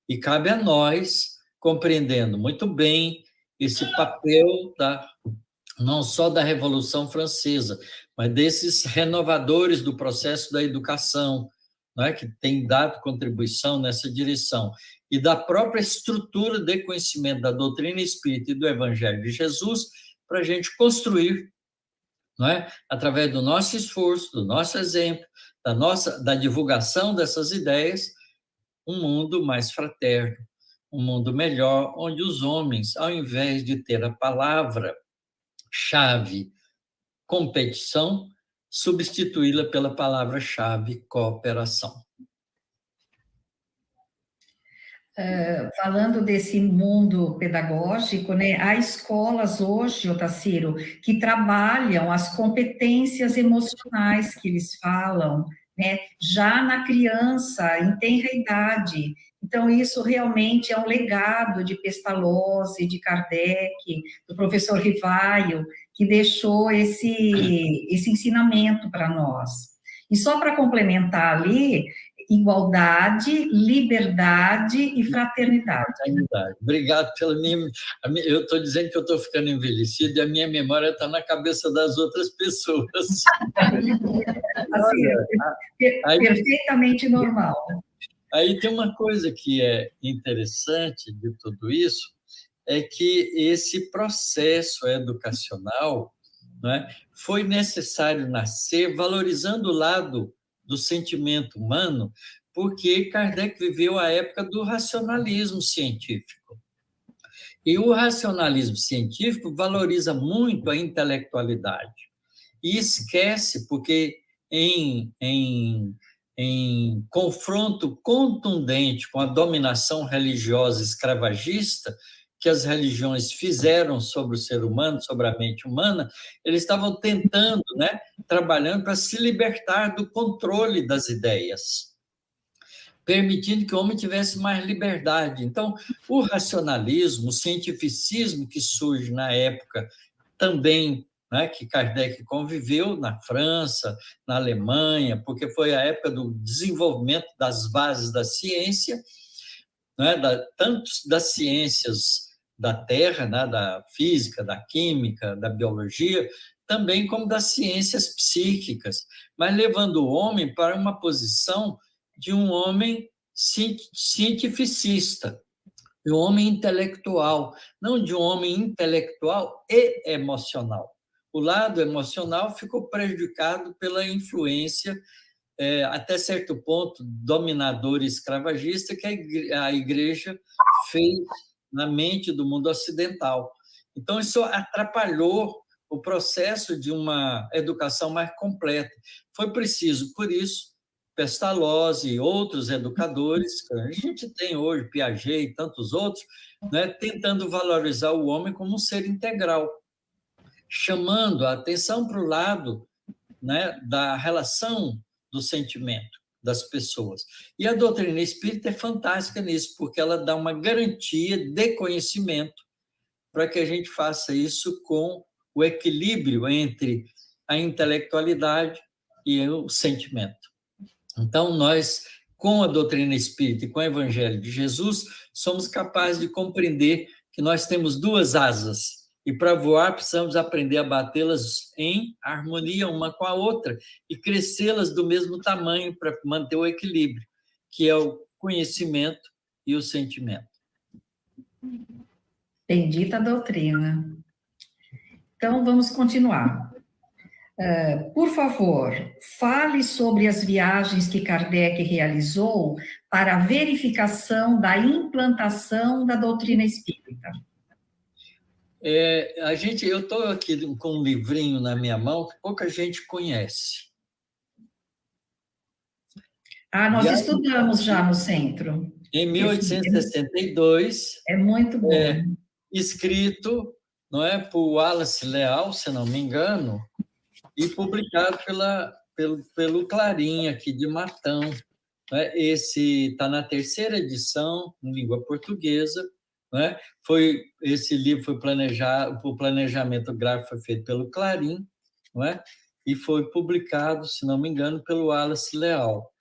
A: E cabe a nós, compreendendo muito bem esse papel não só da Revolução Francesa, mas desses renovadores do processo da educação, não é, que tem dado contribuição nessa direção, e da própria estrutura de conhecimento da doutrina espírita e do Evangelho de Jesus, para a gente construir, não é, através do nosso esforço, do nosso exemplo, da divulgação dessas ideias, um mundo mais fraterno, um mundo melhor, onde os homens, ao invés de ter a palavra-chave competição, substituí-la pela palavra-chave cooperação.
D: Falando desse mundo pedagógico, né, há escolas hoje, Otacílio, que trabalham as competências emocionais que eles falam, né, já na criança, em tenra idade. Então, isso realmente é um legado de Pestalozzi, de Kardec, do professor Rivaio, que deixou esse ensinamento para nós. E só para complementar ali, igualdade, liberdade e fraternidade.
A: Obrigado pela minha... Eu estou dizendo que eu estou ficando envelhecido e a minha memória está na cabeça das outras pessoas.
D: Assim, perfeitamente normal.
A: Aí tem uma coisa que é interessante de tudo isso, é que esse processo educacional, né, foi necessário nascer valorizando o lado do sentimento humano, porque Kardec viveu a época do racionalismo científico. E o racionalismo científico valoriza muito a intelectualidade e esquece, porque em confronto contundente com a dominação religiosa escravagista que as religiões fizeram sobre o ser humano, sobre a mente humana, eles estavam tentando, né, trabalhando para se libertar do controle das ideias, permitindo que o homem tivesse mais liberdade. Então, o racionalismo, o cientificismo que surge na época também, né, que Kardec conviveu na França, na Alemanha, porque foi a época do desenvolvimento das bases da ciência, né, tanto das ciências da Terra, né, da física, da química, da biologia, também como das ciências psíquicas, mas levando o homem para uma posição de um homem cientificista, de um homem intelectual, não de um homem intelectual e emocional. O lado emocional ficou prejudicado pela influência, até certo ponto, dominadora e escravagista que a Igreja fez na mente do mundo ocidental. Então, isso atrapalhou o processo de uma educação mais completa. Foi preciso, por isso, Pestalozzi e outros educadores, que a gente tem hoje, Piaget e tantos outros, né, tentando valorizar o homem como um ser integral, chamando a atenção para o lado, né, da relação do sentimento das pessoas. E a doutrina espírita é fantástica nisso, porque ela dá uma garantia de conhecimento para que a gente faça isso com o equilíbrio entre a intelectualidade e o sentimento. Então, nós, com a doutrina espírita e com o Evangelho de Jesus, somos capazes de compreender que nós temos duas asas, e para voar precisamos aprender a batê-las em harmonia uma com a outra e crescê-las do mesmo tamanho para manter o equilíbrio, que é o conhecimento e o sentimento.
D: Bendita doutrina. Então, vamos continuar. Por favor, fale sobre as viagens que Kardec realizou para a verificação da implantação da doutrina espírita.
A: Eu estou aqui com um livrinho na minha mão que pouca gente conhece.
D: Nós estudamos já no centro.
A: Em 1862.
D: É muito bom.
A: Escrito, não é, por Wallace Leal, se não me engano, e publicado pela pelo Clarim, aqui de Matão. Né? Esse está na 3ª edição, em língua portuguesa. Né? Esse livro foi planejado, o planejamento gráfico foi feito pelo Clarim, né? E foi publicado, se não me engano, pelo Wallace Leal.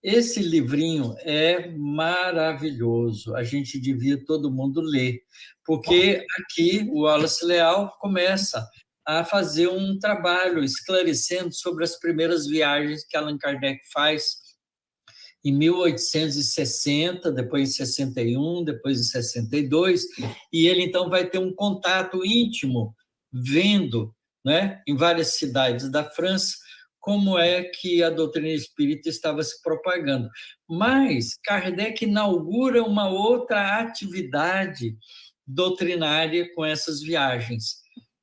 A: Esse livrinho é maravilhoso, a gente devia todo mundo ler, porque aqui o Wallace Leal começa a fazer um trabalho esclarecendo sobre as primeiras viagens que Allan Kardec faz em 1860, depois em 61, depois em 62, e ele então vai ter um contato íntimo, vendo, né, em várias cidades da França, como é que a doutrina espírita estava se propagando. Mas Kardec inaugura uma outra atividade doutrinária com essas viagens,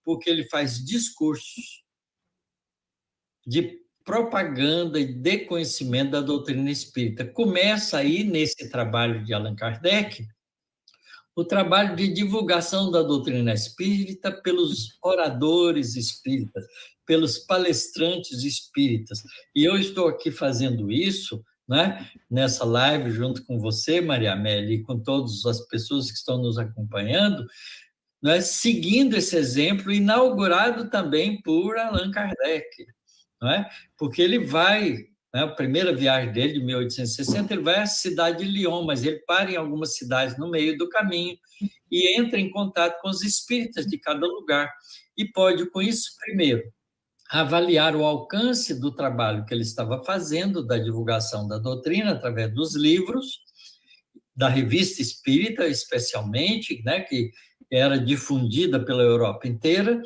A: porque ele faz discursos de propaganda e de conhecimento da doutrina espírita. Começa aí, nesse trabalho de Allan Kardec, o trabalho de divulgação da doutrina espírita pelos oradores espíritas, pelos palestrantes espíritas. E eu estou aqui fazendo isso, né, nessa live, junto com você, Maria Amélia, e com todas as pessoas que estão nos acompanhando, né, seguindo esse exemplo, inaugurado também por Allan Kardec. Não é? Porque ele vai, né, a primeira viagem dele, de 1860, ele vai à cidade de Lyon, mas ele para em algumas cidades no meio do caminho e entra em contato com os espíritas de cada lugar. E pode, com isso, primeiro, avaliar o alcance do trabalho que ele estava fazendo, da divulgação da doutrina, através dos livros, da revista espírita, especialmente, né, que era difundida pela Europa inteira,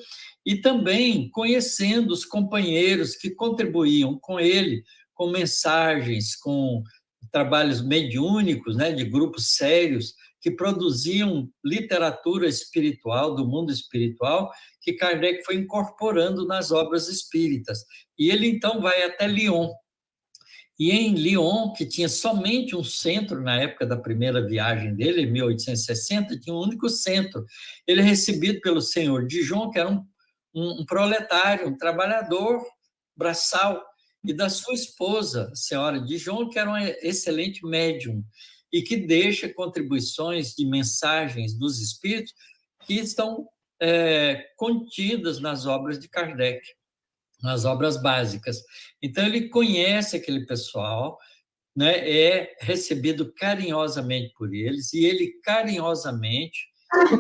A: e também conhecendo os companheiros que contribuíam com ele, com mensagens, com trabalhos mediúnicos, né, de grupos sérios, que produziam literatura espiritual, do mundo espiritual, que Kardec foi incorporando nas obras espíritas. E ele, então, vai até Lyon. E em Lyon, que tinha somente um centro na época da primeira viagem dele, em 1860, tinha um único centro. Ele é recebido pelo senhor Dijon, que era um proletário, um trabalhador braçal, e da sua esposa, a senhora Dijon, que era uma excelente médium, e que deixa contribuições de mensagens dos espíritos que estão contidas nas obras de Kardec, nas obras básicas. Então, ele conhece aquele pessoal, né, é recebido carinhosamente por eles, e ele carinhosamente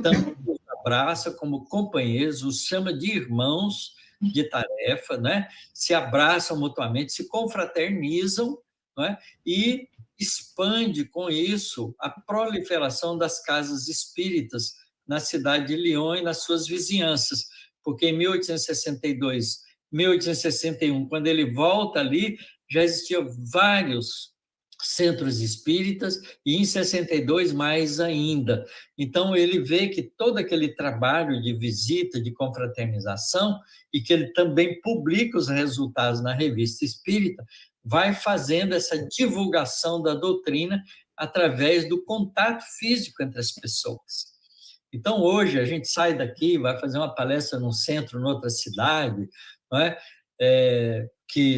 A: tanto os abraça como companheiros, os chama de irmãos de tarefa, né, se abraçam mutuamente, se confraternizam, né, e expande com isso a proliferação das casas espíritas na cidade de Lyon e nas suas vizinhanças, porque em 1862, 1861, quando ele volta ali, já existiam vários centros espíritas, e em 62 mais ainda. Então, ele vê que todo aquele trabalho de visita, de confraternização, e que ele também publica os resultados na revista espírita, vai fazendo essa divulgação da doutrina através do contato físico entre as pessoas. Então, hoje, a gente sai daqui, vai fazer uma palestra num centro, noutra cidade, não é? Que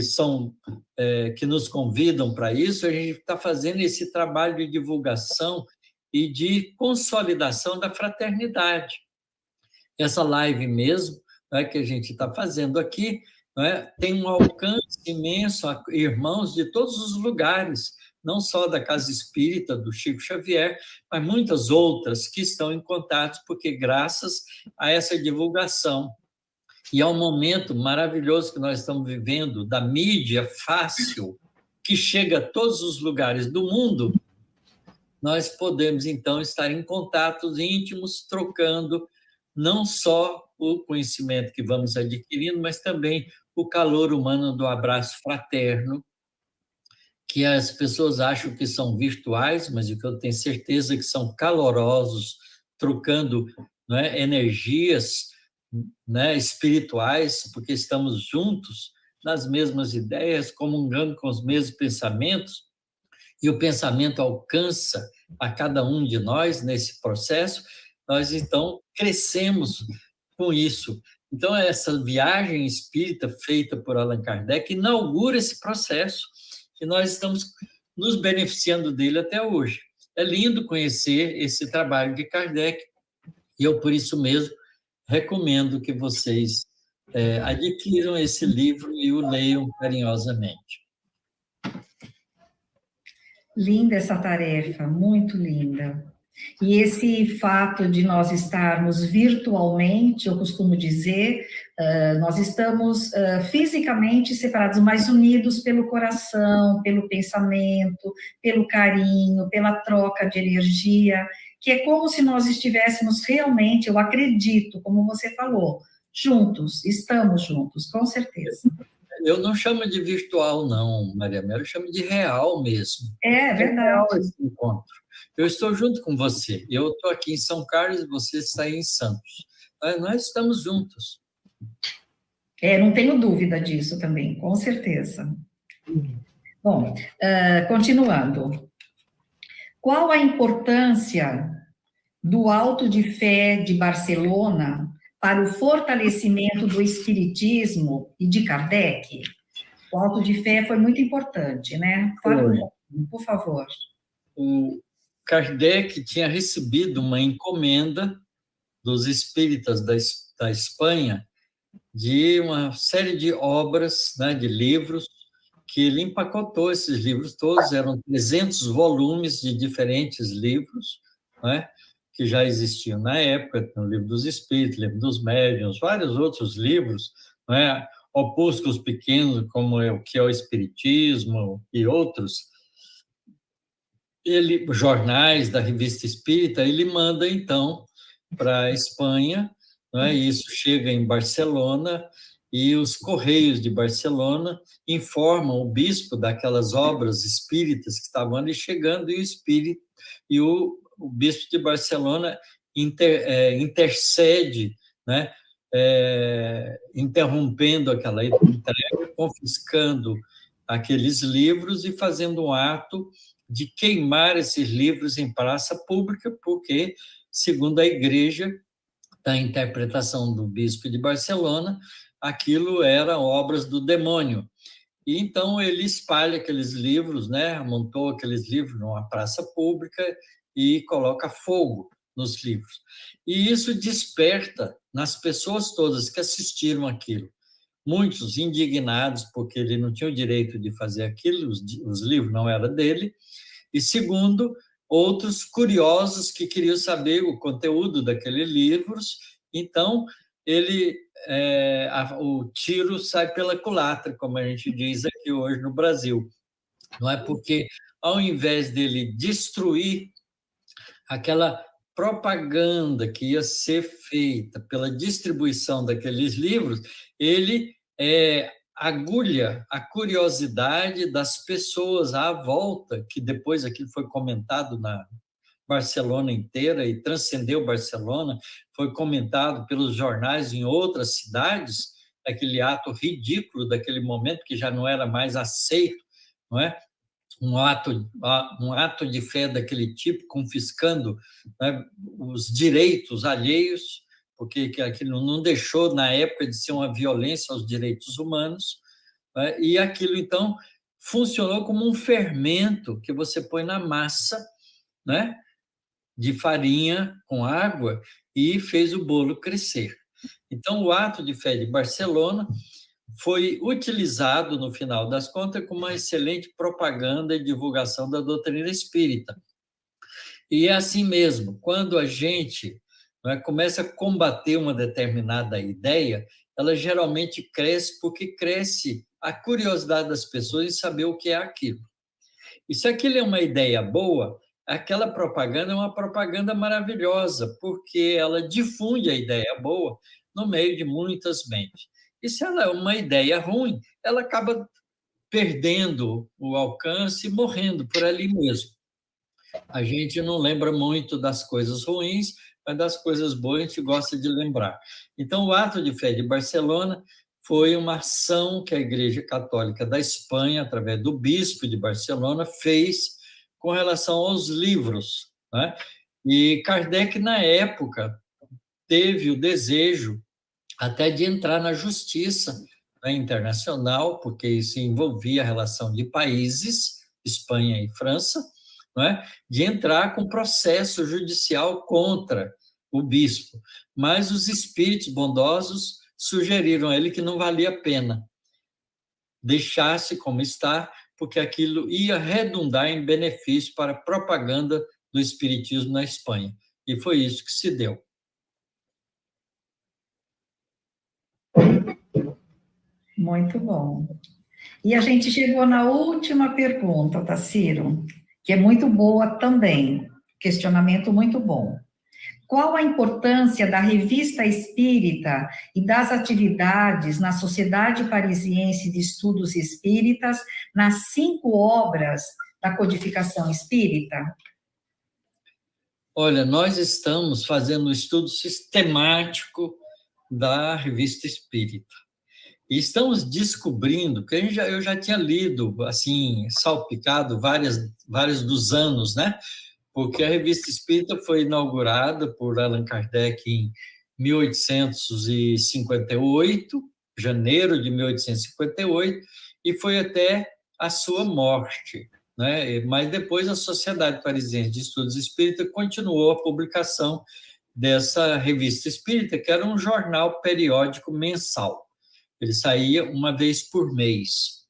A: nos convidam para isso, a gente está fazendo esse trabalho de divulgação e de consolidação da fraternidade. Essa live mesmo, não é, que a gente está fazendo aqui, não é, tem um alcance imenso a irmãos de todos os lugares, não só da Casa Espírita do Chico Xavier, mas muitas outras que estão em contato, porque graças a essa divulgação e ao momento maravilhoso que nós estamos vivendo, da mídia fácil, que chega a todos os lugares do mundo, nós podemos, então, estar em contatos íntimos, trocando não só o conhecimento que vamos adquirindo, mas também o calor humano do abraço fraterno, que as pessoas acham que são virtuais, mas o que eu tenho certeza que são calorosos, trocando, não é, energias, né, espirituais, porque estamos juntos nas mesmas ideias, comungando com os mesmos pensamentos, e o pensamento alcança a cada um de nós nesse processo, nós então crescemos com isso. Então, essa viagem espírita feita por Allan Kardec inaugura esse processo que nós estamos nos beneficiando dele até hoje. É lindo conhecer esse trabalho de Kardec, e eu, por isso mesmo, recomendo que vocês adquiram esse livro e o leiam carinhosamente.
D: Linda essa tarefa, muito linda. E esse fato de nós estarmos virtualmente, eu costumo dizer, nós estamos fisicamente separados, mas unidos pelo coração, pelo pensamento, pelo carinho, pela troca de energia, que é como se nós estivéssemos realmente, eu acredito, como você falou, juntos, estamos juntos, com certeza.
A: Eu não chamo de virtual, não, Maria Amélia, eu chamo de real mesmo.
D: É verdade.
A: É real esse encontro. Eu estou junto com você. Eu estou aqui em São Carlos e você está aí em Santos. Nós estamos juntos.
D: Não tenho dúvida disso também, com certeza. Bom, continuando. Qual a importância do Auto de Fé de Barcelona para o fortalecimento do espiritismo e de Kardec? O Auto de Fé foi muito importante, né? Fala um pouquinho, por favor.
A: O Kardec tinha recebido uma encomenda dos espíritas da Espanha de uma série de obras, né, de livros, que ele empacotou esses livros todos, eram 300 volumes de diferentes livros, né, que já existiam na época, o Livro dos Espíritos, Livro dos Médiuns, vários outros livros, né, opúsculos pequenos, como o que é o Espiritismo e outros, jornais da Revista Espírita, ele manda, então, para a Espanha, né, e isso chega em Barcelona, e os Correios de Barcelona informam o bispo daquelas obras espíritas que estavam ali chegando, e o bispo de Barcelona intercede, né, interrompendo aquela entrega, confiscando aqueles livros e fazendo um ato de queimar esses livros em praça pública, porque, segundo a igreja, da interpretação do bispo de Barcelona, aquilo eram obras do demônio. E então ele espalha aqueles livros, né, montou aqueles livros numa praça pública e coloca fogo nos livros. E isso desperta nas pessoas todas que assistiram aquilo, muitos indignados porque ele não tinha o direito de fazer aquilo, os livros não eram dele, e segundo, outros curiosos que queriam saber o conteúdo daqueles livros. Então, o tiro sai pela culatra, como a gente diz aqui hoje no Brasil. Não é porque, ao invés dele destruir aquela propaganda que ia ser feita pela distribuição daqueles livros, ele agulha a curiosidade das pessoas à volta, que depois aquilo foi comentado na Barcelona inteira e transcendeu Barcelona, foi comentado pelos jornais em outras cidades, aquele ato ridículo daquele momento que já não era mais aceito, não é? Um ato de fé daquele tipo, confiscando, né, os direitos alheios, porque aquilo não deixou, na época, de ser uma violência aos direitos humanos, né, e aquilo, então, funcionou como um fermento que você põe na massa, né, de farinha com água e fez o bolo crescer. Então, o Ato de Fé de Barcelona foi utilizado, no final das contas, como uma excelente propaganda e divulgação da doutrina espírita. E é assim mesmo, quando a gente, né, começa a combater uma determinada ideia, ela geralmente cresce porque cresce a curiosidade das pessoas em saber o que é aquilo. E se aquilo é uma ideia boa, aquela propaganda é uma propaganda maravilhosa, porque ela difunde a ideia boa no meio de muitas mentes. E se ela é uma ideia ruim, ela acaba perdendo o alcance e morrendo por ali mesmo. A gente não lembra muito das coisas ruins, mas das coisas boas a gente gosta de lembrar. Então, o Ato de Fé de Barcelona foi uma ação que a Igreja Católica da Espanha, através do bispo de Barcelona, fez com relação aos livros, né? E Kardec, na época, teve o desejo até de entrar na justiça, né, internacional, porque isso envolvia a relação de países, Espanha e França, não é? De entrar com processo judicial contra o bispo. Mas os espíritos bondosos sugeriram a ele que não valia a pena deixasse como está, porque aquilo ia redundar em benefício para a propaganda do espiritismo na Espanha. E foi isso que se deu.
D: Muito bom. E a gente chegou na última pergunta, Tassiro, que é muito boa também, questionamento muito bom. Qual a importância da Revista Espírita e das atividades na Sociedade Parisiense de Estudos Espíritas nas 5 obras da codificação espírita?
A: Olha, nós estamos fazendo um estudo sistemático da Revista Espírita. E estamos descobrindo, que eu já tinha lido, assim, salpicado vários dos anos, né? Porque a Revista Espírita foi inaugurada por Allan Kardec em 1858, janeiro de 1858, e foi até a sua morte, né? Mas depois a Sociedade Parisiense de Estudos Espírita continuou a publicação dessa Revista Espírita, que era um jornal periódico mensal. Ele saía uma vez por mês.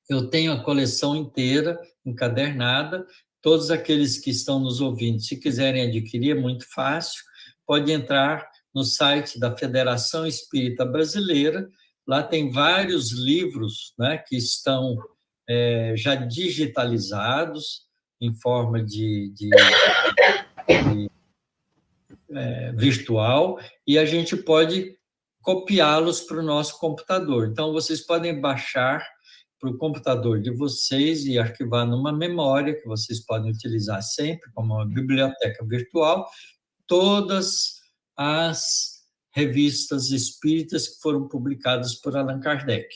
A: Eu tenho a coleção inteira, encadernada. Todos aqueles que estão nos ouvindo, se quiserem adquirir, é muito fácil. Pode entrar no site da Federação Espírita Brasileira. Lá tem vários livros, né, que estão já digitalizados em forma de virtual, e a gente pode copiá-los para o nosso computador. Então, vocês podem baixar para o computador de vocês e arquivar numa memória que vocês podem utilizar sempre, como uma biblioteca virtual, todas as revistas espíritas que foram publicadas por Allan Kardec,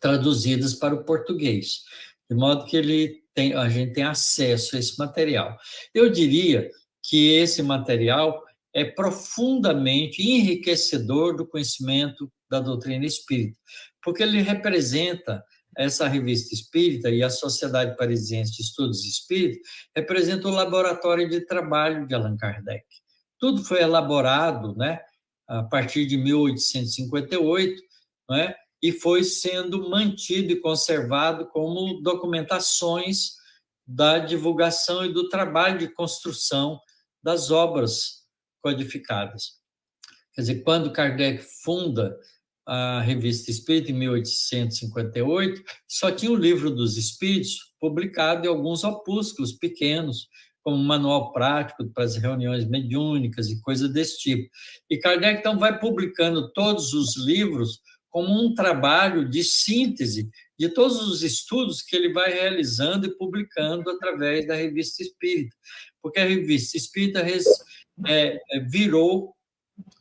A: traduzidas para o português, de modo que a gente tem acesso a esse material. Eu diria que esse material é profundamente enriquecedor do conhecimento da doutrina espírita, porque ele representa, essa revista espírita e a Sociedade Parisiense de Estudos Espíritas, representa o laboratório de trabalho de Allan Kardec. Tudo foi elaborado, né, a partir de 1858, né, e foi sendo mantido e conservado como documentações da divulgação e do trabalho de construção das obras codificadas. Quer dizer, quando Kardec funda a Revista Espírita, em 1858, só tinha o Livro dos Espíritos publicado e alguns opúsculos pequenos, como um manual prático para as reuniões mediúnicas e coisas desse tipo. E Kardec, então, vai publicando todos os livros como um trabalho de síntese de todos os estudos que ele vai realizando e publicando através da Revista Espírita. Porque a Revista Espírita virou,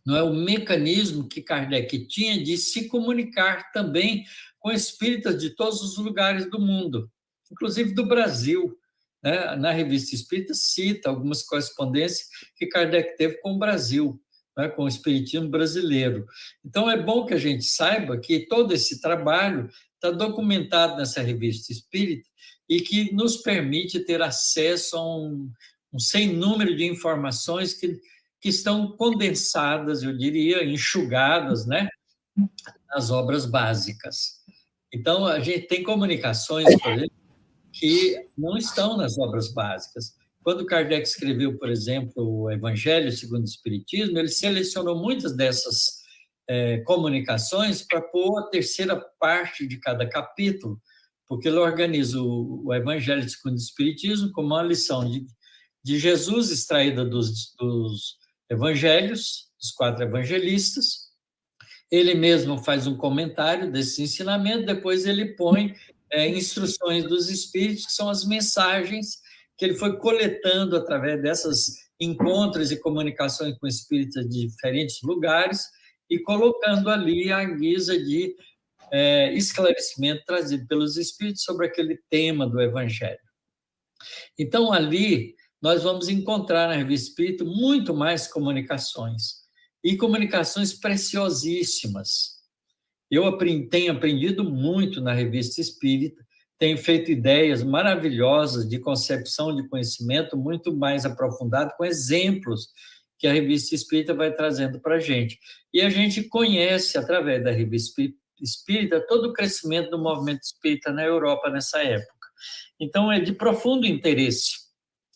A: não é, o mecanismo que Kardec tinha de se comunicar também com espíritas de todos os lugares do mundo, inclusive do Brasil, né? Na Revista Espírita cita algumas correspondências que Kardec teve com o Brasil, né, com o espiritismo brasileiro. Então, é bom que a gente saiba que todo esse trabalho está documentado nessa Revista Espírita e que nos permite ter acesso a um sem número de informações que estão condensadas, eu diria, enxugadas, né, nas obras básicas. Então, a gente tem comunicações, por exemplo, que não estão nas obras básicas. Quando Kardec escreveu, por exemplo, o Evangelho segundo o Espiritismo, ele selecionou muitas dessas comunicações para pôr a terceira parte de cada capítulo, porque ele organiza o Evangelho segundo o Espiritismo como uma lição de Jesus extraída dos evangelhos, dos 4 evangelistas. Ele mesmo faz um comentário desse ensinamento, depois ele põe instruções dos espíritos, que são as mensagens que ele foi coletando através dessas encontros e comunicações com espíritas de diferentes lugares e colocando ali a guisa de esclarecimento trazido pelos espíritos sobre aquele tema do evangelho. Então, ali, nós vamos encontrar na Revista Espírita muito mais comunicações. e comunicações preciosíssimas. Eu tenho aprendido muito na Revista Espírita, tenho feito ideias maravilhosas de concepção de conhecimento muito mais aprofundado, com exemplos que a Revista Espírita vai trazendo para a gente. E a gente conhece, através da Revista Espírita, todo o crescimento do movimento espírita na Europa nessa época. Então, é de profundo interesse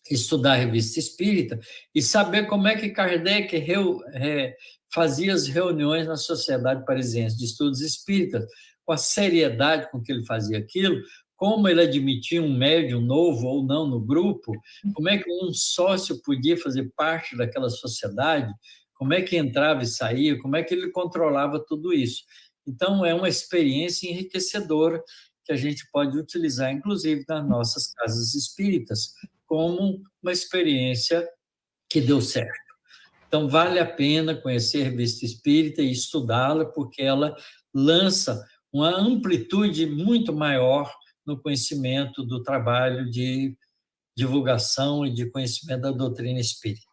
A: estudar a Revista Espírita e saber como é que Kardec fazia as reuniões na Sociedade Parisiense de Estudos Espíritas, com a seriedade com que ele fazia aquilo, como ele admitia um médium novo ou não no grupo, como é que um sócio podia fazer parte daquela sociedade, como é que entrava e saía, como é que ele controlava tudo isso. Então, é uma experiência enriquecedora que a gente pode utilizar, inclusive, nas nossas casas espíritas, como uma experiência que deu certo. Então, vale a pena conhecer a Revista Espírita e estudá-la, porque ela lança uma amplitude muito maior no conhecimento do trabalho de divulgação e de conhecimento da doutrina espírita.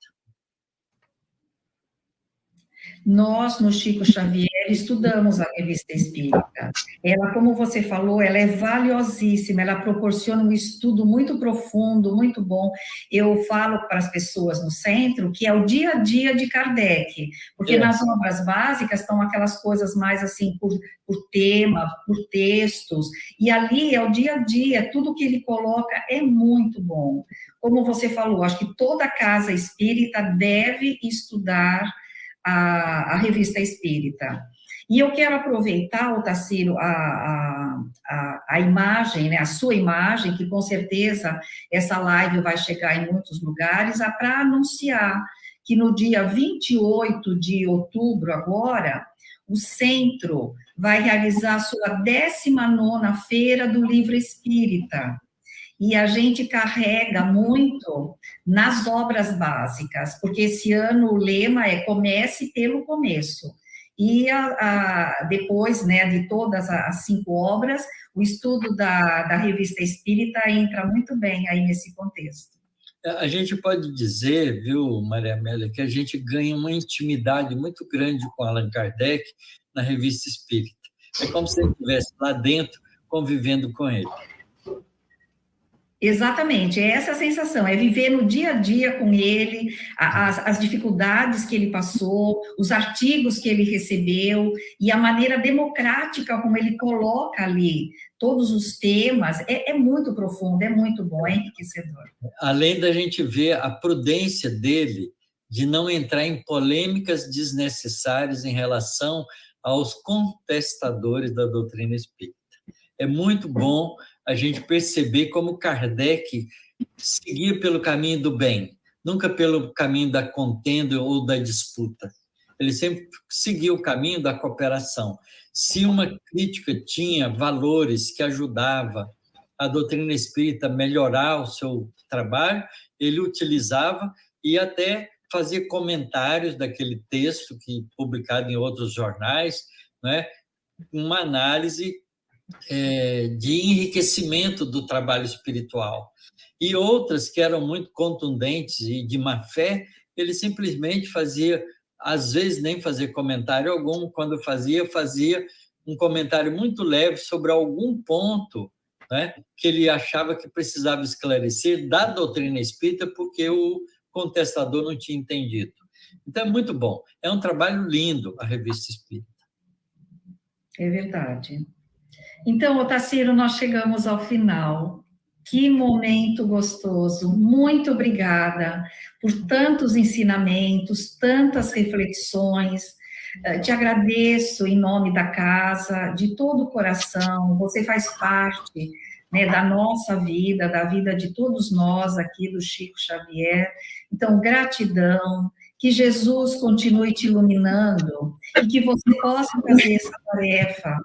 D: Nós, no Chico Xavier, estudamos a Revista Espírita. Ela, como você falou, ela é valiosíssima, ela proporciona um estudo muito profundo, muito bom. Eu falo para as pessoas no centro que é o dia a dia de Kardec, porque nas obras básicas estão aquelas coisas mais assim, por tema, por textos, e ali é o dia a dia, tudo que ele coloca é muito bom. Como você falou, acho que toda casa espírita deve estudar a Revista Espírita. E eu quero aproveitar, Otacílio, a imagem, né, a sua imagem, que com certeza essa live vai chegar em muitos lugares, para anunciar que no dia 28 de outubro, agora, o Centro vai realizar a sua 19ª Feira do Livro Espírita. E a gente carrega muito nas obras básicas, porque esse ano o lema é comece pelo começo. E depois, né, de todas as 5 obras, o estudo da Revista Espírita entra muito bem aí nesse contexto.
A: A gente pode dizer, viu, Maria Amélia, que a gente ganha uma intimidade muito grande com Allan Kardec na Revista Espírita. É como se ele estivesse lá dentro, convivendo com ele.
D: Exatamente, é essa a sensação, é viver no dia a dia com ele, as dificuldades que ele passou, os artigos que ele recebeu, e a maneira democrática como ele coloca ali todos os temas, é muito profundo, é muito bom, é enriquecedor.
A: Além da gente ver a prudência dele de não entrar em polêmicas desnecessárias em relação aos contestadores da doutrina espírita. É muito bom a gente perceber como Kardec seguia pelo caminho do bem, nunca pelo caminho da contenda ou da disputa. Ele sempre seguiu o caminho da cooperação. Se uma crítica tinha valores que ajudava a doutrina espírita a melhorar o seu trabalho, ele utilizava e até fazia comentários daquele texto que publicado em outros jornais, né? Uma análise de enriquecimento do trabalho espiritual. E outras que eram muito contundentes e de má fé, ele simplesmente fazia, às vezes nem fazia comentário algum, quando fazia um comentário muito leve sobre algum ponto, né, que ele achava que precisava esclarecer da doutrina espírita, porque o contestador não tinha entendido. Então, é muito bom. É um trabalho lindo, a Revista Espírita.
D: É verdade. Então, Otacílio, nós chegamos ao final. Que momento gostoso. Muito obrigada por tantos ensinamentos, tantas reflexões. Te agradeço em nome da casa, de todo o coração. Você faz parte, né, da nossa vida, da vida de todos nós aqui do Chico Xavier. Então, gratidão. Que Jesus continue te iluminando e que você possa fazer essa tarefa,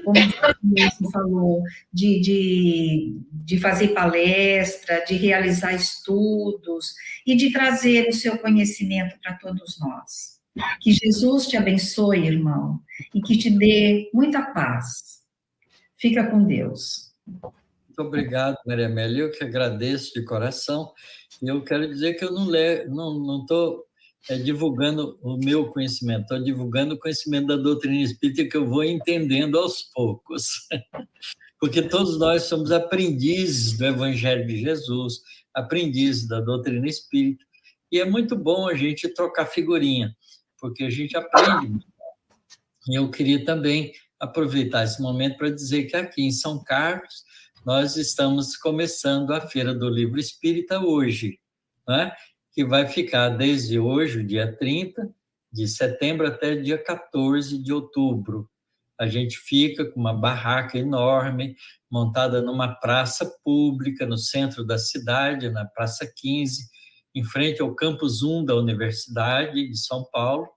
D: como você falou, de fazer palestra, de realizar estudos e de trazer o seu conhecimento para todos nós. Que Jesus te abençoe, irmão, e que te dê muita paz. Fica com Deus.
A: Muito obrigado, Maria Amélia. Eu que agradeço de coração. E eu quero dizer que eu não estou divulgando o meu conhecimento, estou divulgando o conhecimento da doutrina espírita que eu vou entendendo aos poucos. Porque todos nós somos aprendizes do Evangelho de Jesus, aprendizes da doutrina espírita, e é muito bom a gente trocar figurinha, porque a gente aprende. E eu queria também aproveitar esse momento para dizer que aqui em São Carlos nós estamos começando a Feira do Livro Espírita hoje, né? Que vai ficar desde hoje, dia 30 de setembro, até dia 14 de outubro. A gente fica com uma barraca enorme, montada numa praça pública, no centro da cidade, na Praça 15, em frente ao Campus 1 da Universidade de São Paulo,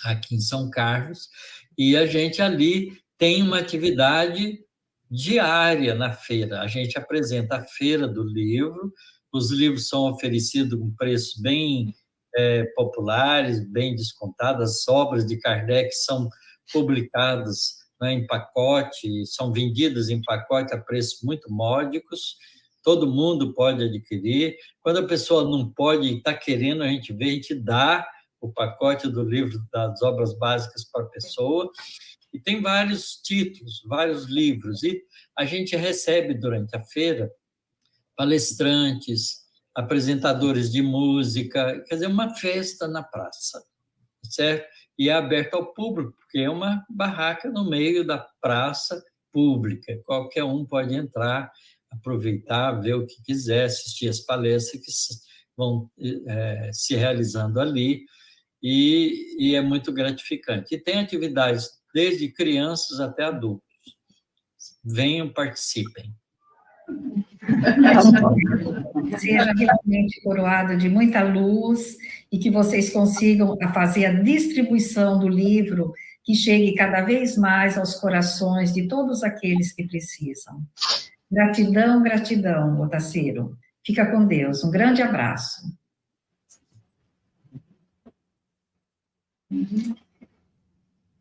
A: aqui em São Carlos, e a gente ali tem uma atividade diária na feira. A gente apresenta a Feira do Livro, os livros são oferecidos com preços bem populares, bem descontados, as obras de Kardec são publicadas, né, em pacote, são vendidas em pacote a preços muito módicos, todo mundo pode adquirir. Quando a pessoa não pode e está querendo, a gente vê, a gente dá o pacote do livro das obras básicas para a pessoa, e tem vários títulos, vários livros, e a gente recebe durante a feira palestrantes, apresentadores de música, quer dizer, uma festa na praça, certo? E é aberto ao público, porque é uma barraca no meio da praça pública, qualquer um pode entrar, aproveitar, ver o que quiser, assistir as palestras que vão se realizando ali, e é muito gratificante. E tem atividades desde crianças até adultos. Venham, participem.
D: Seja realmente coroado de muita luz e que vocês consigam fazer a distribuição do livro que chegue cada vez mais aos corações de todos aqueles que precisam. Gratidão, gratidão, Otacílio. Fica com Deus. Um grande abraço.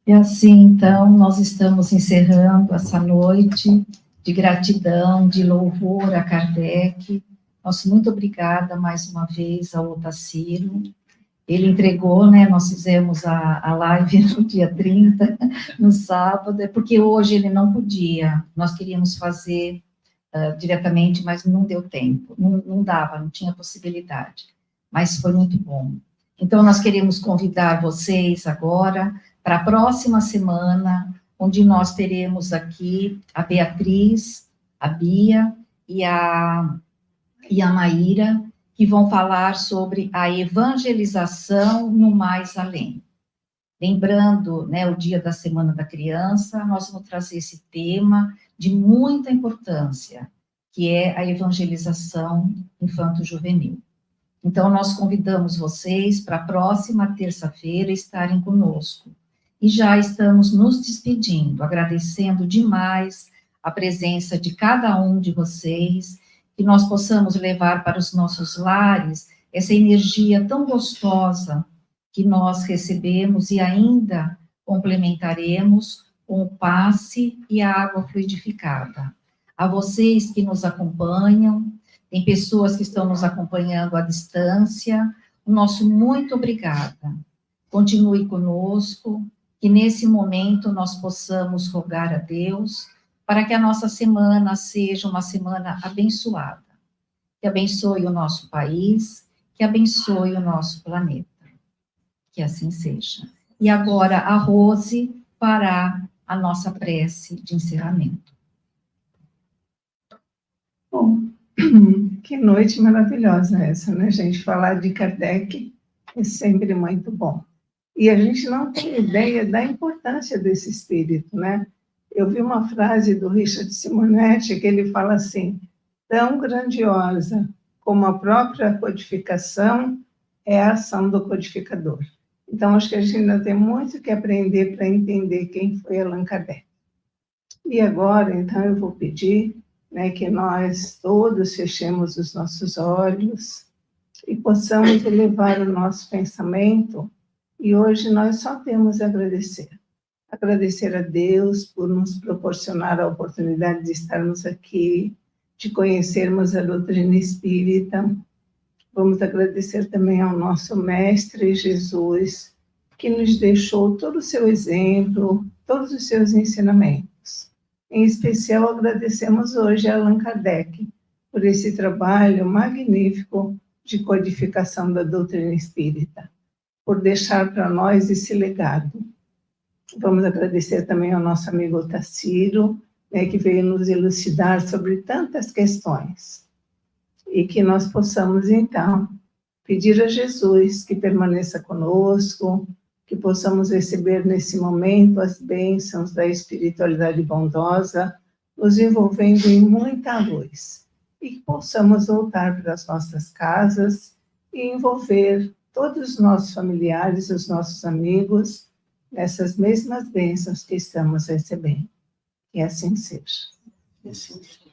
B: E assim, então, nós estamos encerrando essa noite de gratidão, de louvor a Kardec. Nosso muito obrigada mais uma vez ao Otacílio. Ele entregou, né, nós fizemos a live no dia 30, no sábado, porque hoje ele não podia, nós queríamos fazer diretamente, mas não deu tempo, não dava, não tinha possibilidade, mas foi muito bom. Então, nós queremos convidar vocês agora para a próxima semana, onde nós teremos aqui a Beatriz, a Bia e a Maíra, que vão falar sobre a evangelização no mais além. Lembrando, né, o dia da Semana da Criança, nós vamos trazer esse tema de muita importância, que é a evangelização infanto-juvenil. Então, nós convidamos vocês para a próxima terça-feira estarem conosco. E já estamos nos despedindo, agradecendo demais a presença de cada um de vocês, que nós possamos levar para os nossos lares essa energia tão gostosa que nós recebemos e ainda complementaremos com o passe e a água fluidificada. A vocês que nos acompanham, tem pessoas que estão nos acompanhando à distância, o nosso muito obrigada. Continue conosco, que nesse momento nós possamos rogar a Deus para que a nossa semana seja uma semana abençoada, que abençoe o nosso país, que abençoe o nosso planeta. Que assim seja. E agora a Rose fará a nossa prece de encerramento.
E: Bom, que noite maravilhosa essa, né, gente? Falar de Kardec é sempre muito bom. E a gente não tem ideia da importância desse espírito, né? Eu vi uma frase do Richard Simonetti que ele fala assim: tão grandiosa como a própria codificação é a ação do codificador. Então, acho que a gente ainda tem muito que aprender para entender quem foi Allan Kardec. E agora, então, eu vou pedir, né, que nós todos fechemos os nossos olhos e possamos elevar o nosso pensamento. E hoje nós só temos a agradecer. Agradecer a Deus por nos proporcionar a oportunidade de estarmos aqui, de conhecermos a doutrina espírita. Vamos agradecer também ao nosso Mestre Jesus, que nos deixou todo o seu exemplo, todos os seus ensinamentos. Em especial, agradecemos hoje a Allan Kardec por esse trabalho magnífico de codificação da doutrina espírita, por deixar para nós esse legado. Vamos agradecer também ao nosso amigo Tassiro, né, que veio nos elucidar sobre tantas questões. E que nós possamos, então, pedir a Jesus que permaneça conosco, que possamos receber nesse momento as bênçãos da espiritualidade bondosa, nos envolvendo em muita luz. E que possamos voltar para as nossas casas e envolver todos os nossos familiares, os nossos amigos, nessas mesmas bênçãos que estamos recebendo. Que assim seja.
C: Que assim seja.